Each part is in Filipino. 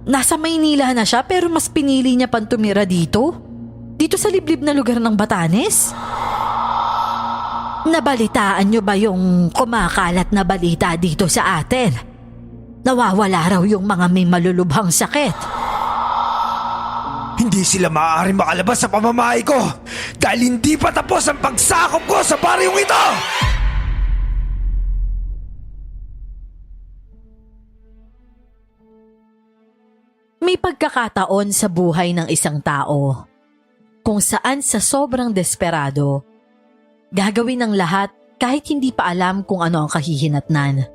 Nasa Maynila na siya pero mas pinili niya pang tumira dito? Dito sa liblib na lugar ng Batanes? Nabalitaan niyo ba yung kumakalat na balita dito sa atin? Nawawala raw yung mga may malulubhang sakit. Hindi sila maaari makalabas sa pamamahay ko dahil hindi pa tapos ang pagsakop ko sa baryong ito! May pagkakataon sa buhay ng isang tao kung saan sa sobrang desperado, gagawin ng lahat kahit hindi pa alam kung ano ang kahihinatnan.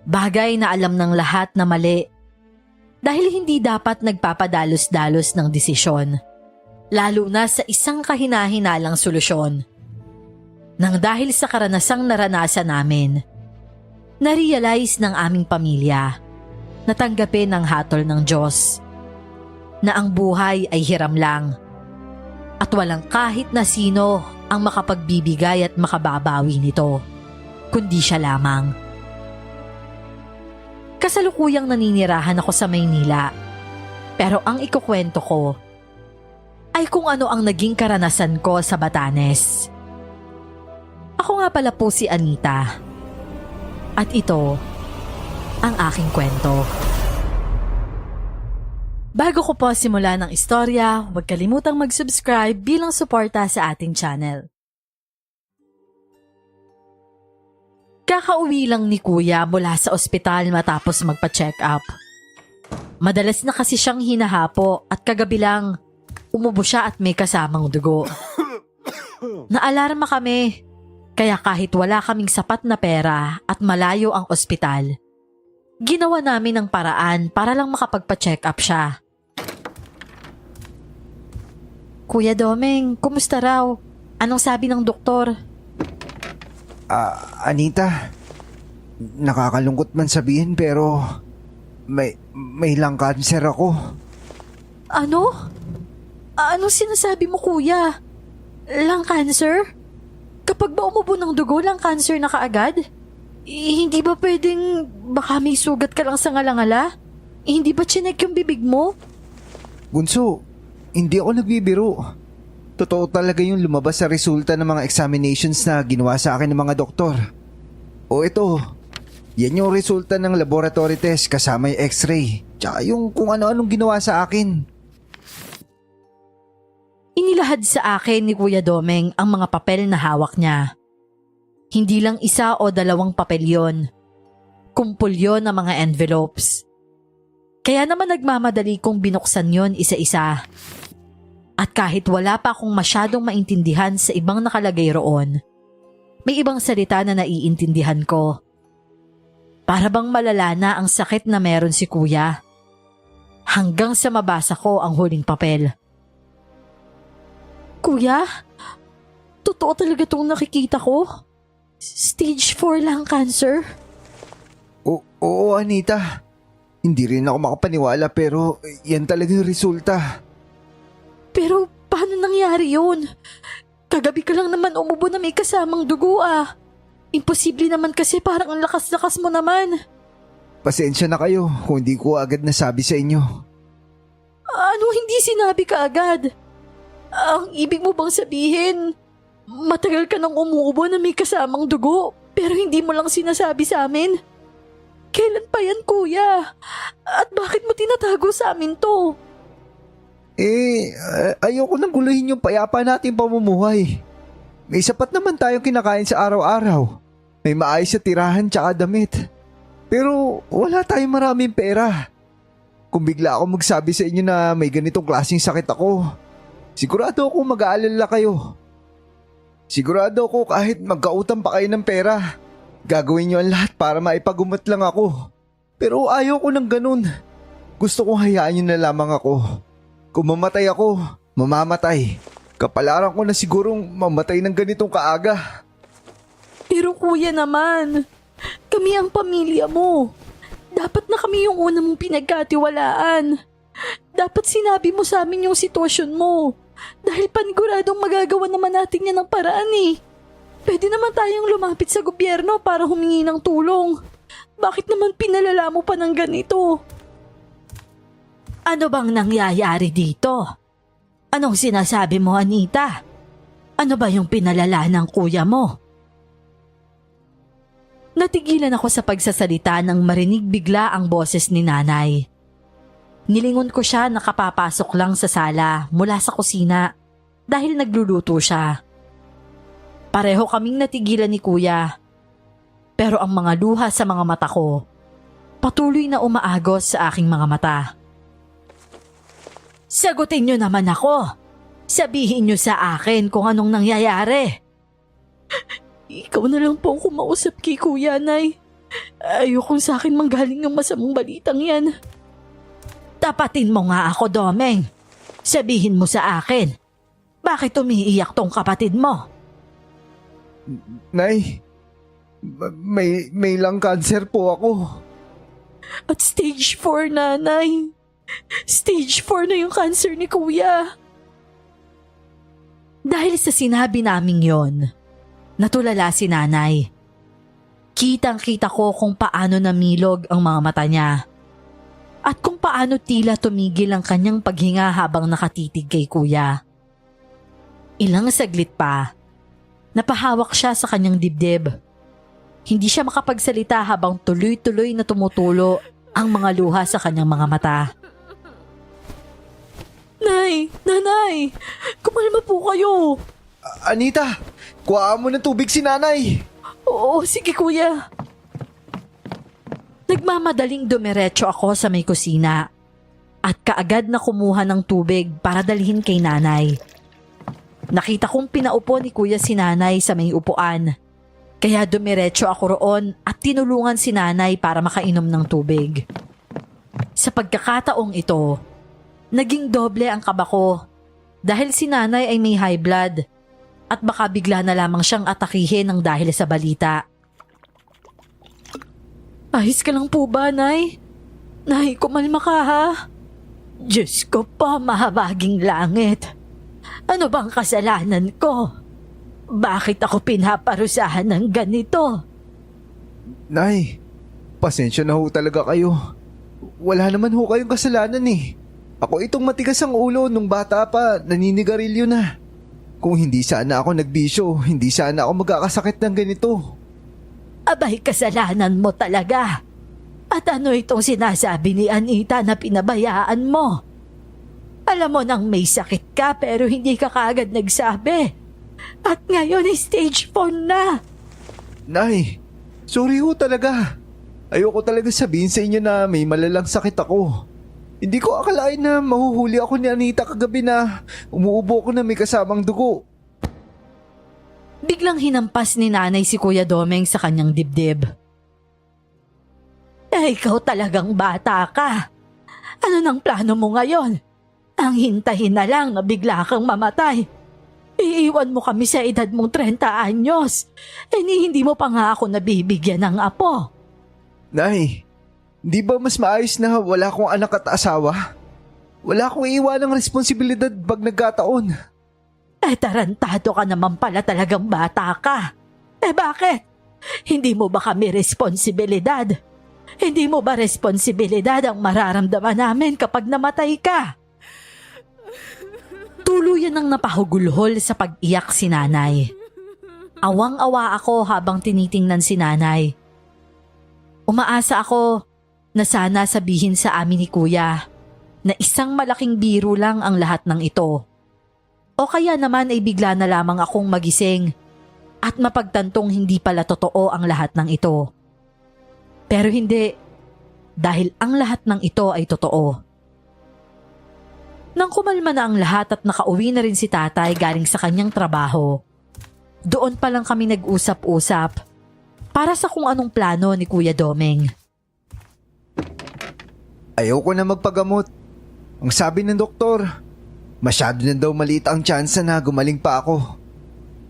Bagay na alam ng lahat na mali dahil hindi dapat nagpapadalos-dalos ng desisyon, lalo na sa isang kahinahinalang solusyon. Nang dahil sa karanasang naranasan namin, na-realize ng aming pamilya natanggapin ang hatol ng Diyos na ang buhay ay hiram lang at walang kahit na sino ang makapagbibigay at makababawi nito, kundi siya lamang. Kasalukuyang naninirahan ako sa Maynila, pero ang ikukwento ko ay kung ano ang naging karanasan ko sa Batanes. Ako nga pala po si Anita at ito ang aking kwento. Bago ko po simulan ang istorya, huwag kalimutang mag-subscribe bilang suporta sa ating channel. Kakauwi lang ni Kuya mula sa ospital matapos magpa-check up. Madalas na kasi siyang hinahapo at kagabi lang umubo siya at may kasamang dugo. Naalarma kami, kaya kahit wala kaming sapat na pera at malayo ang ospital, ginawa namin ang paraan para lang makapagpa-check up siya. Kuya Domeng, kumusta raw? Anong sabi ng doktor? Anita, nakakalungkot man sabihin pero may lung cancer ako. Ano? Anong sinasabi mo, kuya? Lung cancer? Kapag ba umubo ng dugo, lung cancer na kaagad? Hindi ba pwedeng baka may sugat ka lang sa ngalangala? Hindi ba chinek yung bibig mo? Bunso, hindi ako nagbibiro. Totoo talaga yung lumabas sa resulta ng mga examinations na ginawa sa akin ng mga doktor. O ito, yan yung resulta ng laboratory test kasama yung x-ray. Tsaka yung kung ano-anong ginawa sa akin. Inilahad sa akin ni Kuya Domeng ang mga papel na hawak niya. Hindi lang isa o dalawang papel yon. Kumpul yon ng mga envelopes. Kaya naman nagmamadali kong binuksan yon isa-isa. At kahit wala pa akong masyadong maintindihan sa ibang nakalagay roon, may ibang salita na naiintindihan ko. Para bang malala na ang sakit na meron si Kuya. Hanggang sa mabasa ko ang huling papel. Kuya, totoo talaga itong nakikita ko? Stage 4 lang cancer? Oo, Anita. Hindi rin ako makapaniwala pero yan talaga yung resulta. Pero paano nangyari yun? Kagabi ka lang naman umubo na may kasamang dugo ah. Imposible naman kasi parang ang lakas-lakas mo naman. Pasensya na kayo kung hindi ko agad nasabi sa inyo. Ano hindi sinabi ka agad? Ang ibig mo bang sabihin, matagal ka nang umuubo na may kasamang dugo pero hindi mo lang sinasabi sa amin? Kailan pa yan, kuya? At bakit mo tinatago sa amin to? Ayoko nang guluhin yung payapa nating pamumuhay. May sapat naman tayong kinakain sa araw-araw. May maayos sa tirahan tsaka damit. Pero wala tayong maraming pera. Kung bigla ako magsabi sa inyo na may ganitong klaseng sakit ako, sigurado ako mag-aalala kayo. Sigurado ako kahit magkautang pa kayo ng pera, gagawin niyo ang lahat para maipagumot lang ako. Pero ayaw ko ng ganun. Gusto kong hayaan niyo na lamang ako. Kung mamatay ako, mamamatay. Kapalaran ko na sigurong mamatay ng ganitong kaaga. Pero kuya naman, kami ang pamilya mo. Dapat na kami yung una mong pinagkatiwalaan. Dapat sinabi mo sa amin yung sitwasyon mo. Dahil paniguradong magagawa naman natin yan ng paraan eh. Pwede naman tayong lumapit sa gobyerno para humingi ng tulong. Bakit naman pinalala mo pa ng ganito? Ano bang nangyayari dito? Anong sinasabi mo, Anita? Ano ba yung pinalala ng kuya mo? Natigilan ako sa pagsasalita nang marinig bigla ang boses ni nanay. Nilingon ko siya na kapapasok lang sa sala mula sa kusina dahil nagluluto siya. Pareho kaming natigilan ni kuya. Pero ang mga luha sa mga mata ko, patuloy na umaagos sa aking mga mata. Sagutin niyo naman ako. Sabihin niyo sa akin kung anong nangyayari. Ikaw na lang po ang kumausap kay kuya, Nay. Ayokong sa akin manggaling ng masamang balitang yan. Tapatin mo nga ako, Domeng. Sabihin mo sa akin, bakit umiiyak tong kapatid mo? Nay, may lung cancer po ako. At stage 4, nanay. Stage 4 na yung cancer ni kuya. Dahil sa sinabi naming yon, natulala si nanay. Kitang-kita ko kung paano namilog ang mga mata niya. At kung paano tila tumigil ang kanyang paghinga habang nakatitig kay kuya. Ilang saglit pa, napahawak siya sa kanyang dibdib. Hindi siya makapagsalita habang tuloy-tuloy na tumutulo ang mga luha sa kanyang mga mata. Nay! Nanay! Kumalma po kayo! Anita, kuhaan mo ng tubig si nanay. Oo, sige kuya. Nagmamadaling dumiretso ako sa may kusina at kaagad na kumuha ng tubig para dalhin kay nanay. Nakita kong pinaupo ni kuya si nanay sa may upuan. Kaya dumiretso ako roon at tinulungan si nanay para makainom ng tubig. Sa pagkakataong ito, naging doble ang kaba ko dahil si nanay ay may high blood at baka bigla na lamang siyang atakihin ng dahil sa balita. Ayos ka lang po ba, Nay? Nay, kumalma ka ha? Diyos ko po, mahabaging langit. Ano bang kasalanan ko? Bakit ako pinaparusahan ng ganito? Nay, pasensya na ho talaga kayo. Wala naman ho kayong kasalanan eh. Ako itong matigas ang ulo nung bata pa, naninigarilyo na. Kung hindi sana ako nagbisyo, hindi sana ako magkakasakit ng ganito. Abay, kasalanan mo talaga. At ano itong sinasabi ni Anita na pinabayaan mo? Alam mo nang may sakit ka pero hindi ka kaagad nagsabi. At ngayon ay stage 4 na. Nay, sorry ho talaga. Ayoko talaga sabihin sa inyo na may malalang sakit ako. Hindi ko akalain na mahuhuli ako ni Anita kagabi na umuubo ko na may kasamang dugo. Biglang hinampas ni nanay si Kuya Domeng sa kanyang dibdib. Ikaw talagang bata ka. Ano nang plano mo ngayon? Ang hintahin na lang na bigla kang mamatay. Iiwan mo kami sa edad mong 30 anyos. Hindi mo pa nga ako nabibigyan ng apo. Nay, di ba mas maayos na wala akong anak at asawa? Wala akong iwan ng responsibilidad pag nagkataon. Tarantado ka naman pala, talagang bata ka. Bakit? Hindi mo ba kami responsibilidad? Hindi mo ba responsibilidad ang mararamdaman namin kapag namatay ka? Tuluyan ang napahugulhol sa pag-iyak si nanay. Awang-awa ako habang tinitingnan si nanay. Umaasa ako na sana sabihin sa amin ni kuya na isang malaking biro lang ang lahat ng ito. O kaya naman ay bigla na lamang akong magising at mapagtantong hindi pala totoo ang lahat ng ito. Pero hindi, dahil ang lahat ng ito ay totoo. Nang kumalma na ang lahat at nakauwi na rin si tatay galing sa kanyang trabaho, doon pa lang kami nag-usap-usap para sa kung anong plano ni Kuya Domeng. Ayoko na magpagamot. Ang sabi ng doktor, masyado na daw maliit ang tsansa na gumaling pa ako.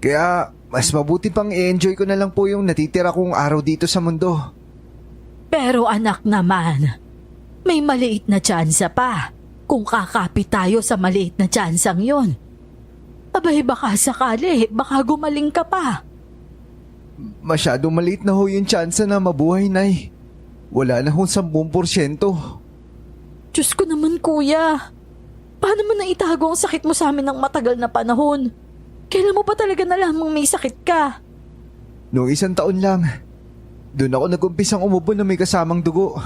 Kaya mas mabuti pang i-enjoy ko na lang po yung natitira kong araw dito sa mundo. Pero anak naman, may maliit na tsansa pa kung kakapit tayo sa maliit na tsansang yun. Abay, baka sakali, baka gumaling ka pa. Masyado maliit na ho yung tsansa na mabuhay, Nay. Wala na hong 10%. Diyos ko naman kuya. Paano mo naitago ang sakit mo sa amin ng matagal na panahon? Kailan mo pa talaga nalamang may sakit ka? Noong 1 taon lang, doon ako nag-umpisang umubo na may kasamang dugo.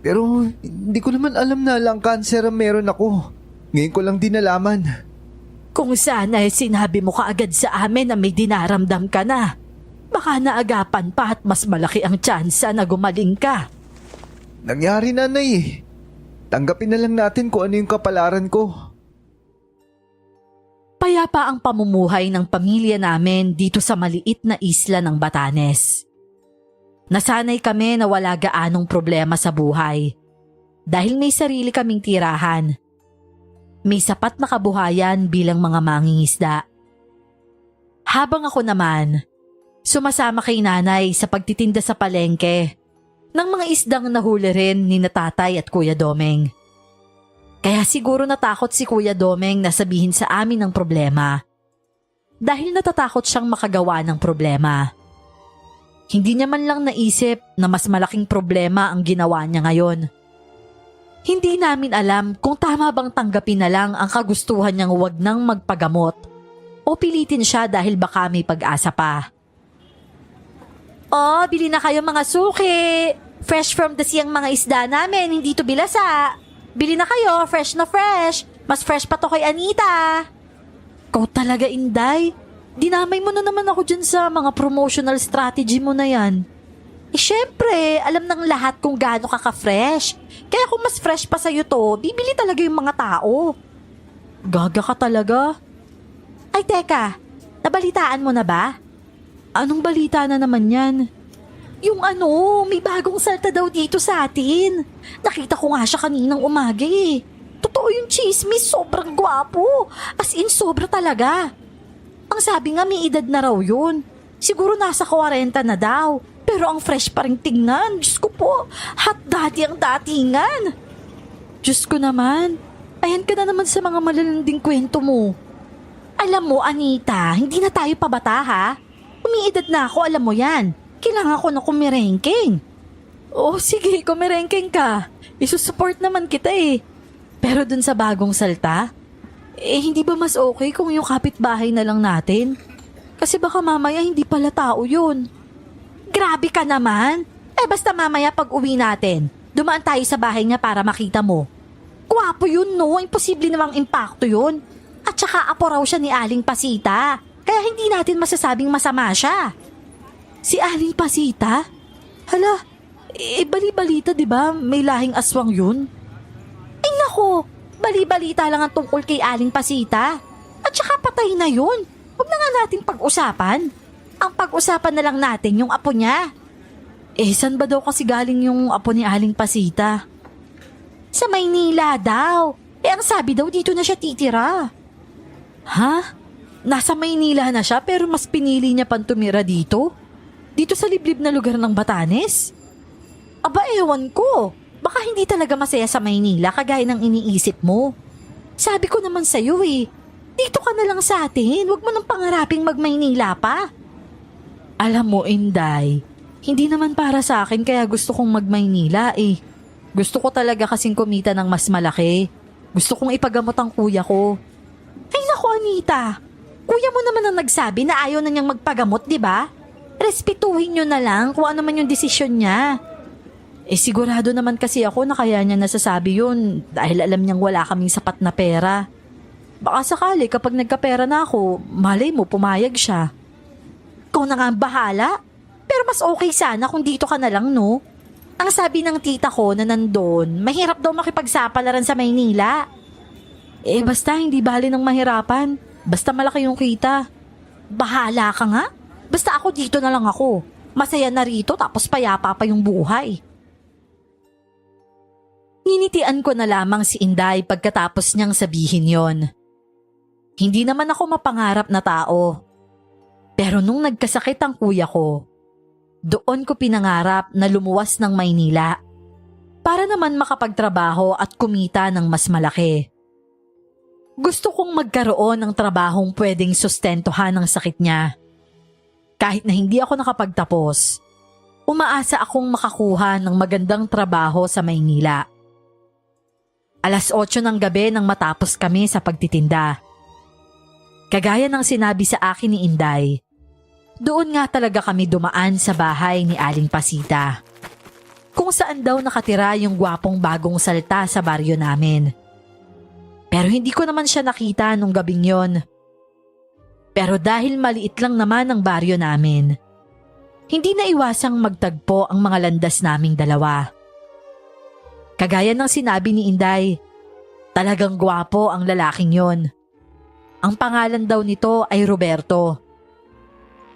Pero hindi ko naman alam na lang cancer ang meron ako. Ngayon ko lang din nalaman. Kung sana sinabi mo kaagad sa amin na may dinaramdam ka na, baka naagapan pa at mas malaki ang tsansa na gumaling ka. Nangyari na, Nay. Tanggapin na lang natin kung ano yung kapalaran ko. Payapa ang pamumuhay ng pamilya namin dito sa maliit na isla ng Batanes. Nasanay kami na wala gaanong problema sa buhay dahil may sarili kaming tirahan. May sapat na kabuhayan bilang mga mangingisda. Habang ako naman, sumasama kay nanay sa pagtitinda sa palengke ng mga isdang nahuli rin ni na Tatay at Kuya Domeng. Kaya siguro natakot si Kuya Domeng na sabihin sa amin ng problema dahil natatakot siyang makagawa ng problema. Hindi niya man lang naisip na mas malaking problema ang ginawa niya ngayon. Hindi namin alam kung tama bang tanggapin na lang ang kagustuhan niyang wag nang magpagamot o pilitin siya dahil baka may pag-asa pa. Oh, bili na kayo mga suki. Fresh from the sea ang mga isda namin, hindi to bilasa. Bili na kayo, fresh na fresh. Mas fresh pa to kay Anita. Ikaw talaga, Inday. Dinamay mo na naman ako dyan sa mga promotional strategy mo na yan. Syempre, alam ng lahat kung gaano ka ka-fresh. Kaya kung mas fresh pa sa'yo to, bibili talaga yung mga tao. Gaga ka talaga. Ay teka, nabalitaan mo na ba? Anong balita na naman yan? Yung may bagong salta daw dito sa atin. Nakita ko nga siya kaninang umaga eh. Totoo yung chismis, sobrang gwapo. As in, sobra talaga. Ang sabi nga may edad na raw yun. Siguro nasa 40 na daw. Pero ang fresh pa rin tingnan. Diyos ko po, hot daddy ang datingan. Diyos ko naman, ayan ka na naman sa mga malalanding kwento mo. Alam mo, Anita, hindi na tayo pabata ha. Umiidad na ako, alam mo yan. Kailangan ko na kumirengking. Oh, sige, kumirengking ka. Isusupport naman kita eh. Pero dun sa bagong salta, hindi ba mas okay kung yung kapitbahay na lang natin? Kasi baka mamaya hindi pala tao yun. Grabe ka naman. Basta mamaya pag uwi natin, dumaan tayo sa bahay niya para makita mo. Gwapo yun, no? Imposible namang impacto yun. At saka apo raw siya ni Aling Pasita. Kaya hindi natin masasabing masama siya. Si Aling Pasita? Hala, bali-balita diba? May lahing aswang yun? Ay nako, bali-balita lang ang tungkol kay Aling Pasita. At saka patay na yun. Huwag na nga natin pag-usapan. Ang pag-usapan na lang natin yung apo niya. Saan ba daw kasi galing yung apo ni Aling Pasita? Sa Maynila daw. Ang sabi daw dito na siya titira. Ha? Nasa Maynila na siya pero mas pinili niya pang tumira dito? Dito sa liblib na lugar ng Batanes? Aba ewan ko. Baka hindi talaga masaya sa Maynila kagaya ng iniisip mo. Sabi ko naman sa'yo dito ka na lang sa atin. Huwag mo nang pangaraping mag-Maynila pa. Alam mo, Inday, hindi naman para sa akin kaya gusto kong mag-Maynila Gusto ko talaga kasing kumita ng mas malaki. Gusto kong ipagamot ang kuya ko. Ay naku, Anita. Kuya mo naman ang nagsabi na ayaw na niyang magpagamot, di ba? Respetuhin niyo na lang kung ano man yung desisyon niya. Sigurado naman kasi ako na kaya niya nasasabi yun dahil alam niyang wala kaming sapat na pera. Baka sakali kapag nagkapera na ako, malay mo pumayag siya. Ikaw na nga ang bahala. Pero mas okay sana kung dito ka na lang, no? Ang sabi ng tita ko na nandun, mahirap daw makipagsapalaran sa Maynila. Basta hindi bali ng mahirapan. Basta malaki yung kita. Bahala ka nga. Basta ako dito na lang ako. Masaya na rito tapos payapa pa yung buhay. Ninitian ko na lamang si Inday pagkatapos niyang sabihin yon. Hindi naman ako mapangarap na tao. Pero nung nagkasakit ang kuya ko, doon ko pinangarap na lumuwas ng Maynila para naman makapagtrabaho at kumita ng mas malaki. Gusto kong magkaroon ng trabahong pwedeng sustentuhan ang sakit niya. Kahit na hindi ako nakapagtapos, umaasa akong makakuha ng magandang trabaho sa Maynila. 8:00 ng gabi nang matapos kami sa pagtitinda. Kagaya ng sinabi sa akin ni Inday, doon nga talaga kami dumaan sa bahay ni Aling Pasita, kung saan daw nakatira yung gwapong bagong salta sa baryo namin. Pero hindi ko naman siya nakita nung gabing yon. Pero dahil maliit lang naman ang baryo namin, hindi na iwasang magtagpo ang mga landas naming dalawa. Kagaya ng sinabi ni Inday, talagang gwapo ang lalaking yon. Ang pangalan daw nito ay Roberto.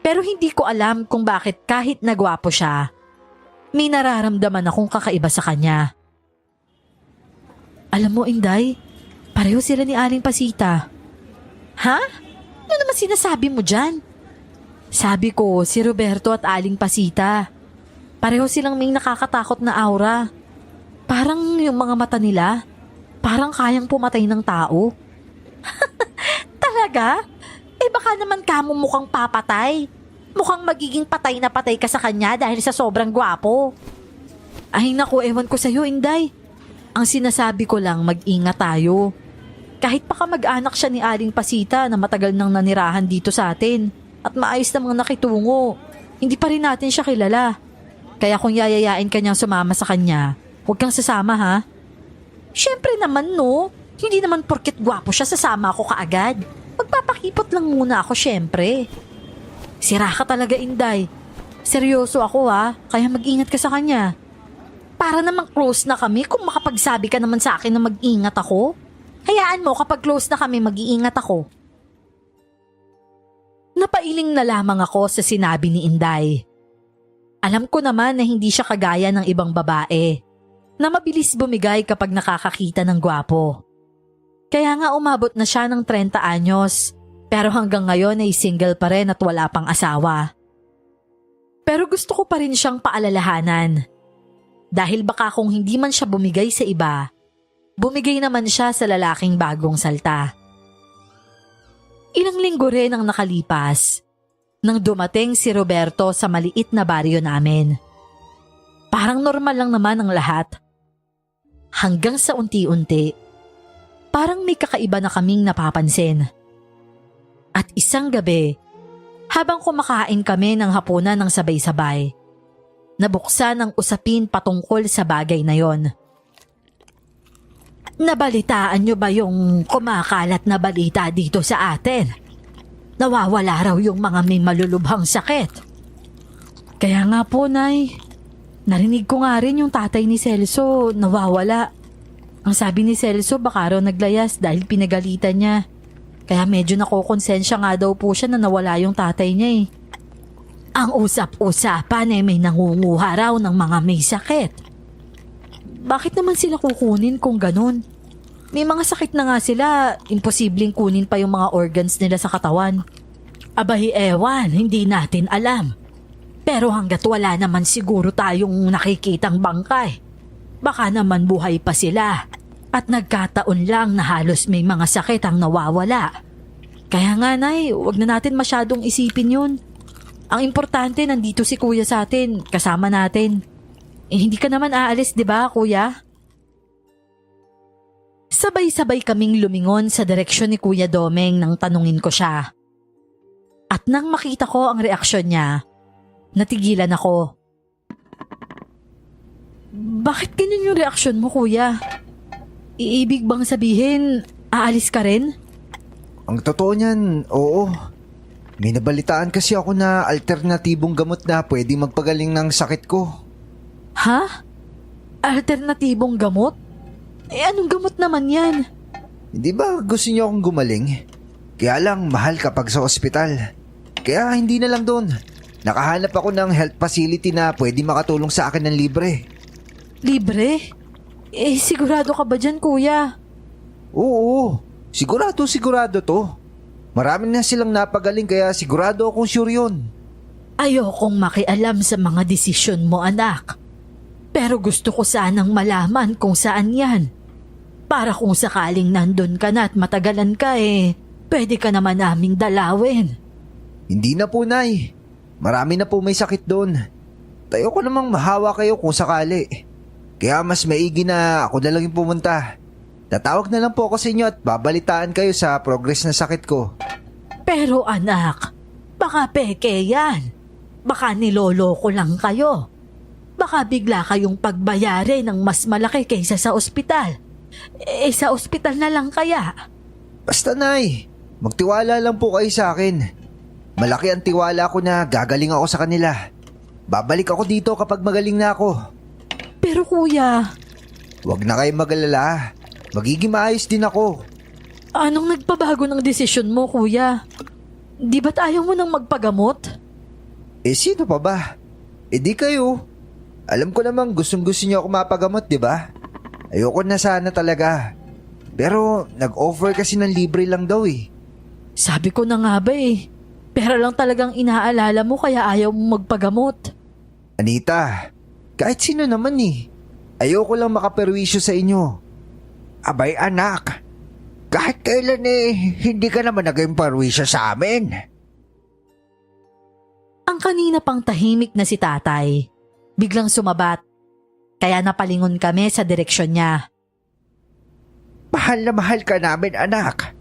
Pero hindi ko alam kung bakit kahit nagwapo siya, may nararamdaman akong kakaiba sa kanya. Alam mo, Inday, pareho sila ni Aling Pasita. Ha? Ano naman sinasabi mo dyan? Sabi ko, si Roberto at Aling Pasita. Pareho silang may nakakatakot na aura. Parang yung mga mata nila, parang kayang pumatay ng tao. Talaga? Baka naman kamo mukhang papatay. Mukhang magiging patay na patay ka sa kanya dahil sa sobrang gwapo. Ay naku, ewan ko sa'yo, Inday. Ang sinasabi ko lang, mag-ingat tayo. Kahit pa kamag-anak siya ni Aling Pasita na matagal nang nanirahan dito sa atin at maayos namang nakitungo, hindi pa rin natin siya kilala. Kaya kung yayayain ka niyang sumama sa kanya, huwag kang sasama ha. Siyempre naman no, hindi naman porket gwapo siya sasama ako kaagad. Magpapakipot lang muna ako siyempre. Sira ka talaga, Inday. Seryoso ako ha, kaya mag-ingat ka sa kanya. Para namang close na kami kung makapagsabi ka naman sa akin na mag-ingat ako. Hayaan mo kapag close na kami mag-iingat ako. Napailing na lamang ako sa sinabi ni Inday. Alam ko naman na hindi siya kagaya ng ibang babae na mabilis bumigay kapag nakakakita ng gwapo. Kaya nga umabot na siya ng 30 anyos pero hanggang ngayon ay single pa rin at wala pang asawa. Pero gusto ko pa rin siyang paalalahanan. Dahil baka kung hindi man siya bumigay sa iba, bumigay naman siya sa lalaking bagong salta. Ilang linggo rin ang nakalipas nang dumating si Roberto sa maliit na baryo namin. Parang normal lang naman ang lahat. Hanggang sa unti-unti, parang may kakaiba na kaming napapansin. At isang gabi, habang kumakain kami ng hapunan ng sabay-sabay, nabuksan ang usapin patungkol sa bagay na yon. Nabalitaan niyo ba yung kumakalat na balita dito sa atin? Nawawala raw yung mga may malulubhang sakit. Kaya nga po, Nay. Narinig ko nga rin yung tatay ni Celso nawawala. Ang sabi ni Celso baka raw naglayas dahil pinagalitan niya. Kaya medyo nakokonsensya nga daw po siya na nawala yung tatay niya eh. Ang usap-usapan ay may nangunguha raw ng mga may sakit. Bakit naman sila kukunin kung ganun? May mga sakit na nga sila, imposibleng kunin pa yung mga organs nila sa katawan. Abay ewan, hindi natin alam. Pero hanggat wala naman siguro tayong nakikitang bangkay, baka naman buhay pa sila at nagkataon lang na halos may mga sakit ang nawawala. Kaya nga, Nay, wag na natin masyadong isipin yun. Ang importante, nandito si Kuya sa atin, kasama natin. Hindi ka naman aalis, di ba, Kuya? Sabay-sabay kaming lumingon sa direksyon ni Kuya Domeng nang tanungin ko siya. At nang makita ko ang reaksyon niya, natigilan ako. Bakit ganyan yung reaksyon mo, Kuya? Iibig bang sabihin, aalis ka rin? Ang totoo niyan, oo. May nabalitaan kasi ako na alternatibong gamot na pwede magpagaling ng sakit ko. Ha? Alternatibong gamot? Anong gamot naman yan? Hindi ba gusto niyo akong gumaling? Kaya lang mahal kapag sa ospital. Kaya hindi na lang doon. Nakahanap ako ng health facility na pwede makatulong sa akin ng libre. Libre? Sigurado ka ba dyan, Kuya? Oo, sigurado to. Marami na silang napagaling kaya sigurado akong sure yun. Ayokong makialam sa mga desisyon mo, anak. Pero gusto ko sanang malaman kung saan yan. Para kung sakaling nandun ka na at matagalan ka pwede ka naman naming dalawin. Hindi na po, Nay. Marami na po may sakit doon. Tayo ko namang mahawa kayo kung sakali. Kaya mas maigi na ako na lang yung pumunta. Tatawag na lang po ako sa inyo at babalitaan kayo sa progress ng sakit ko. Pero anak, baka peke yan. Baka niloloko lang kayo. Baka bigla kayong pagbayari ng mas malaki kaysa sa ospital. Sa ospital na lang kaya. Basta Nay, magtiwala lang po kayo sa akin. Malaki ang tiwala ko na gagaling ako sa kanila. Babalik ako dito kapag magaling na ako. Pero kuya, Huwag na kayong mag-alala. Magiging maayos din ako. anong nagpabago ng desisyon mo kuya? Di ba't ayaw mo nang magpagamot? Sino pa ba? Di kayo. Alam ko namang gustong-gusto niyo ako mapagamot, di ba? Ayoko na sana talaga. Pero nag-offer kasi ng libre lang daw eh. Sabi ko na nga ba eh. Pero lang talagang inaalala mo kaya ayaw mo magpagamot. Anita, kahit sino naman eh. Ayoko lang makaperwisyo sa inyo. Abay anak, kahit kailan hindi ka naman naging perwisyo sa amin. Ang kanina pang tahimik na si tatay, biglang sumabat. Kaya napalingon kami sa direksyon niya. Mahal na mahal ka namin anak.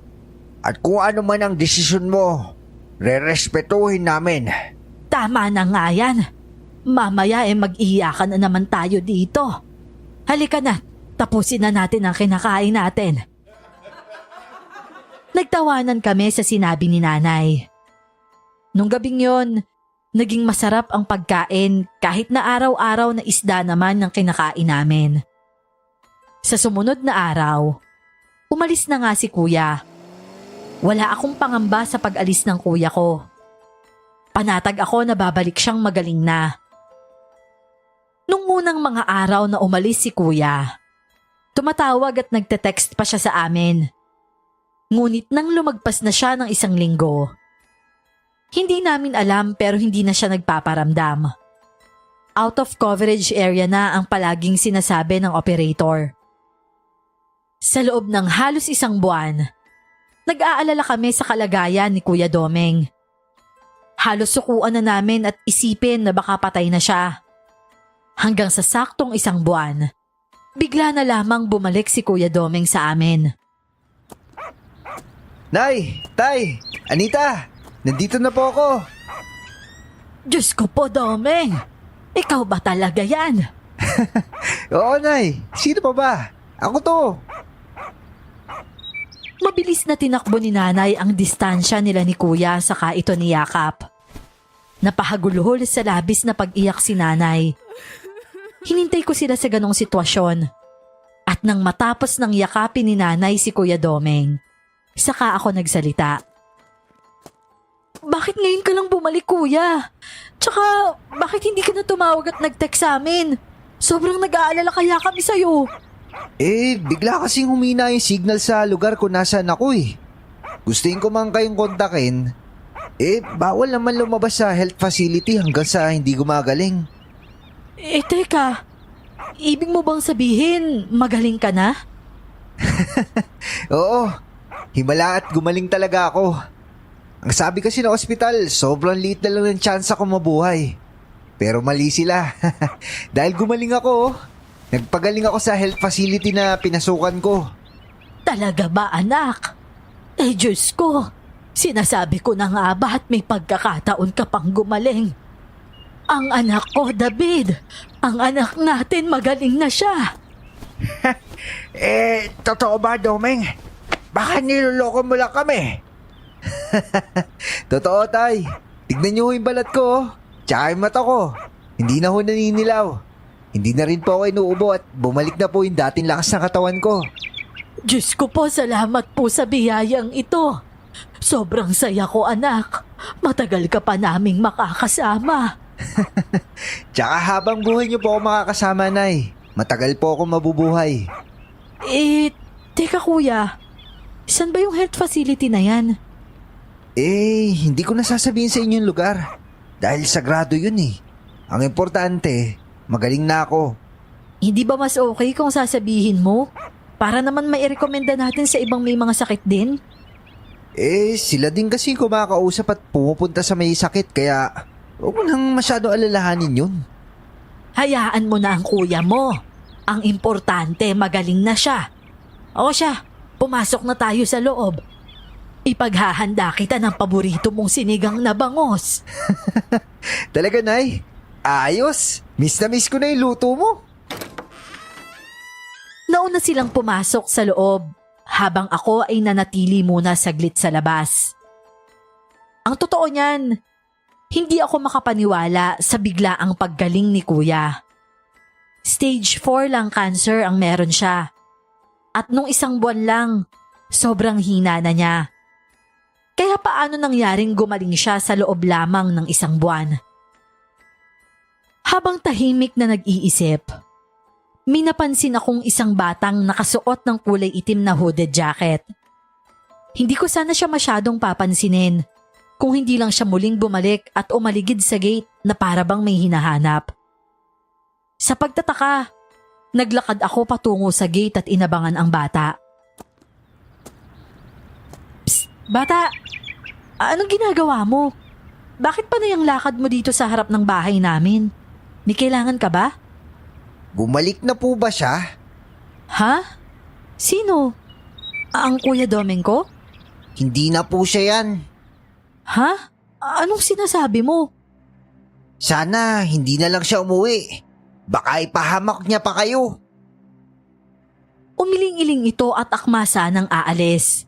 At kung ano man ang desisyon mo, rerespetuhin namin. Tama na nga yan. Mamaya mag-iiyakan na naman tayo dito. Halika na, tapusin na natin ang kinakain natin. Nagtawanan kami sa sinabi ni nanay. Nung gabing yon, naging masarap ang pagkain kahit na araw-araw na isda naman ang kinakain namin. Sa sumunod na araw, umalis na nga si kuya. Wala akong pangamba sa pag-alis ng kuya ko. Panatag ako na babalik siyang magaling na. Nung unang mga araw na umalis si kuya, tumatawag at nagte-text pa siya sa amin. Ngunit nang lumagpas na siya ng 1 linggo, hindi namin alam pero hindi na siya nagpaparamdam. Out of coverage area na ang palaging sinasabi ng operator. Sa loob ng halos 1 buwan, nag-aalala kami sa kalagayan ni Kuya Domeng. Halos sukuan na namin at isipin na baka patay na siya. Hanggang sa saktong 1 buwan, bigla na lamang bumalik si Kuya Domeng sa amin. Nay, Tay, Anita, nandito na po ako. Diyos ko po, Domeng! Ikaw ba talaga yan? Oo, Nay. Sino pa ba? Ako to. Mabilis na tinakbo ni nanay ang distansya nila ni kuya saka ito niyakap. Napahaguluhol sa labis na pag-iyak si nanay. Hinintay ko sila sa ganong sitwasyon. At nang matapos ng yakapin ni nanay si Kuya Domeng, saka ako nagsalita. Bakit ngayon ka lang bumalik kuya? Tsaka bakit hindi ka na tumawag at nag-text sa amin? Sobrang nag-aalala kaya kami sa'yo. Bigla kasing humina yung signal sa lugar kung nasaan ako eh. Gustuin ko man kayong kontakin. Bawal naman lumabas sa health facility hanggang sa hindi gumagaling. Teka. Ibig mo bang sabihin magaling ka na? Oo, himala at gumaling talaga ako. Ang sabi kasi ng ospital, sobrang liit na lang ng chance ako mabuhay. Pero mali sila. Dahil gumaling ako, nagpagaling ako sa health facility na pinasukan ko. Talaga ba anak? Diyos ko, sinasabi ko na nga ba at may pagkakataon ka pang gumaling? Ang anak ko, David, ang anak natin magaling na siya. Totoo ba, Domeng? Baka niloloko mo lang kami. Totoo, Tay. Tignan niyo yung balat ko, tsaka yung mata ko. Hindi na ho naninilaw. Hindi na rin po ako inuubo at bumalik na po yung dating lakas ng katawan ko. Diyos ko po, salamat po sa biyayang ito. Sobrang saya ko, anak. Matagal ka pa naming makakasama. Tsaka habang buhay niyo po ako makakasama, Nay. Matagal po ako mabubuhay. Teka kuya. Saan ba yung health facility na yan? Hindi ko nasasabihin sa inyong lugar. Dahil sagrado yun eh. Ang importante, magaling na ako. Hindi ba mas okay kung sasabihin mo? Para naman mairekomenda natin sa ibang may mga sakit din? Sila din kasi kumakausap at pumupunta sa may sakit kaya huwag mo nang masyado alalahanin yun. Hayaan mo na ang kuya mo. Ang importante, magaling na siya. O siya, pumasok na tayo sa loob. Ipaghahanda kita ng paborito mong sinigang na bangos. Talaga, Nay? Ayos! Miss na miss ko na yung luto mo. Nauna silang pumasok sa loob habang ako ay nanatili muna saglit sa labas. Ang totoo niyan, hindi ako makapaniwala sa biglaang paggaling ni Kuya. Stage 4 lang cancer ang meron siya. At nung isang buwan lang, sobrang hina na niya. Kaya paano nangyaring gumaling siya sa loob lamang ng isang buwan? Habang tahimik na nag-iisip, may napansin akong isang batang nakasuot ng kulay itim na hooded jacket. Hindi ko sana siya masyadong papansinin kung hindi lang siya muling bumalik at umaligid sa gate na para bang may hinahanap. Sa pagtataka, naglakad ako patungo sa gate at inabangan ang bata. Psst, bata! Anong ginagawa mo? Bakit pa na yung lakad mo dito sa harap ng bahay namin? May kailangan ka ba? Bumalik na po ba siya? Ha? Sino? Ang Kuya Domingo? Hindi na po siya yan. Ha? Anong sinasabi mo? Sana hindi na lang siya umuwi. Baka ipahamak niya pa kayo. Umiling-iling ito at akma sanang aalis.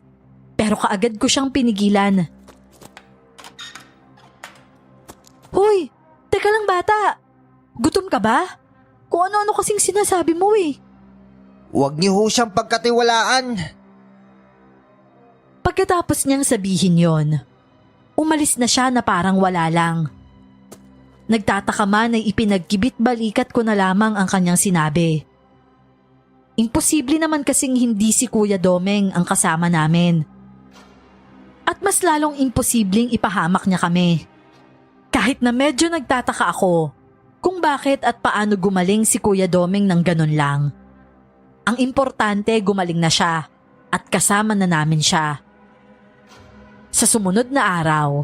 Pero kaagad ko siyang pinigilan. Hoy! Teka lang bata! Gutom ka ba? Kung ano-ano kasing sinasabi mo eh. Huwag niyo ho siyang pagkatiwalaan. Pagkatapos niyang sabihin yon, umalis na siya na parang wala lang. Nagtataka man ay ipinagkibit balikat ko na lamang ang kanyang sinabi. Imposible naman kasing hindi si Kuya Domeng ang kasama namin. At mas lalong imposibleng ipahamak niya kami. Kahit na medyo nagtataka ako kung bakit at paano gumaling si Kuya Domeng ng ganun lang. Ang importante gumaling na siya at kasama na namin siya. Sa sumunod na araw,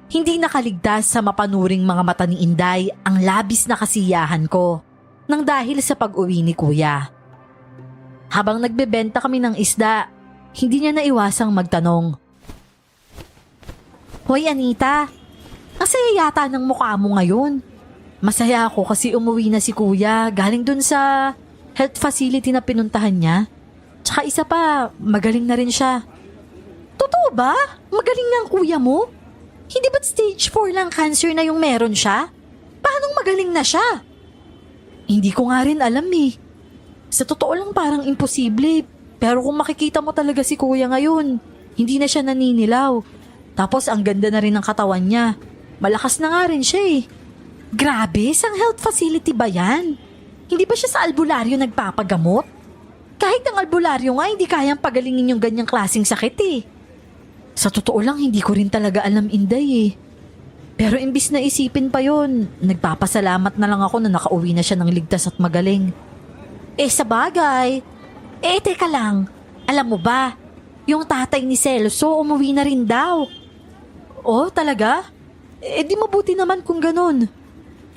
hindi nakaligtas sa mapanuring mga mata ni Inday ang labis na kasiyahan ko nang dahil sa pag-uwi ni Kuya. Habang nagbebenta kami ng isda, hindi niya naiwasang magtanong. Hoy Anita, ang saya yata ng mukha mo ngayon. Masaya ako kasi umuwi na si Kuya galing dun sa health facility na pinuntahan niya. Tsaka isa pa, magaling na rin siya. Totoo ba? Magaling na ang kuya mo? Hindi ba't stage 4 lang cancer na yung meron siya? Paanong magaling na siya? Hindi ko nga rin alam eh. Sa totoo lang parang imposible. Pero kung makikita mo talaga si kuya ngayon, hindi na siya naninilaw. Tapos ang ganda na rin ng katawan niya. Malakas na nga rin siya eh. Grabe, sang health facility ba yan? Hindi ba siya sa albularyo nagpapagamot? Kahit ang albularyo nga hindi kayang pagalingin yung ganyang klaseng sakit eh. Sa totoo lang, hindi ko rin talaga alam, Inday eh. Pero imbis na isipin pa yon, nagpapasalamat na lang ako na nakauwi na siya ng ligtas at magaling. Sa bagay. Teka lang. Alam mo ba, yung tatay ni Celso umuwi na rin daw. Oh, talaga? Di mabuti naman kung ganun.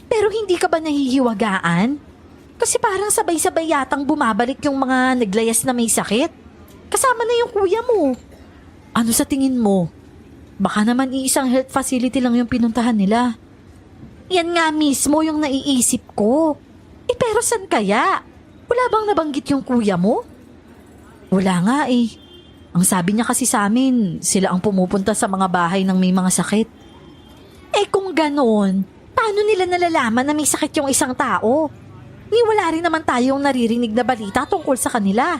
Pero hindi ka ba nahihiwagaan? Kasi parang sabay-sabay yatang bumabalik yung mga naglayas na may sakit. Kasama na yung kuya mo. Ano sa tingin mo? Baka naman iisang health facility lang yung pinuntahan nila. Yan nga mismo yung naiisip ko. Pero saan kaya? Wala bang nabanggit yung kuya mo? Wala nga eh. Ang sabi niya kasi sa amin, sila ang pumupunta sa mga bahay ng may mga sakit. Kung ganoon, paano nila nalalaman na may sakit yung isang tao? Wala rin naman tayong naririnig na balita tungkol sa kanila.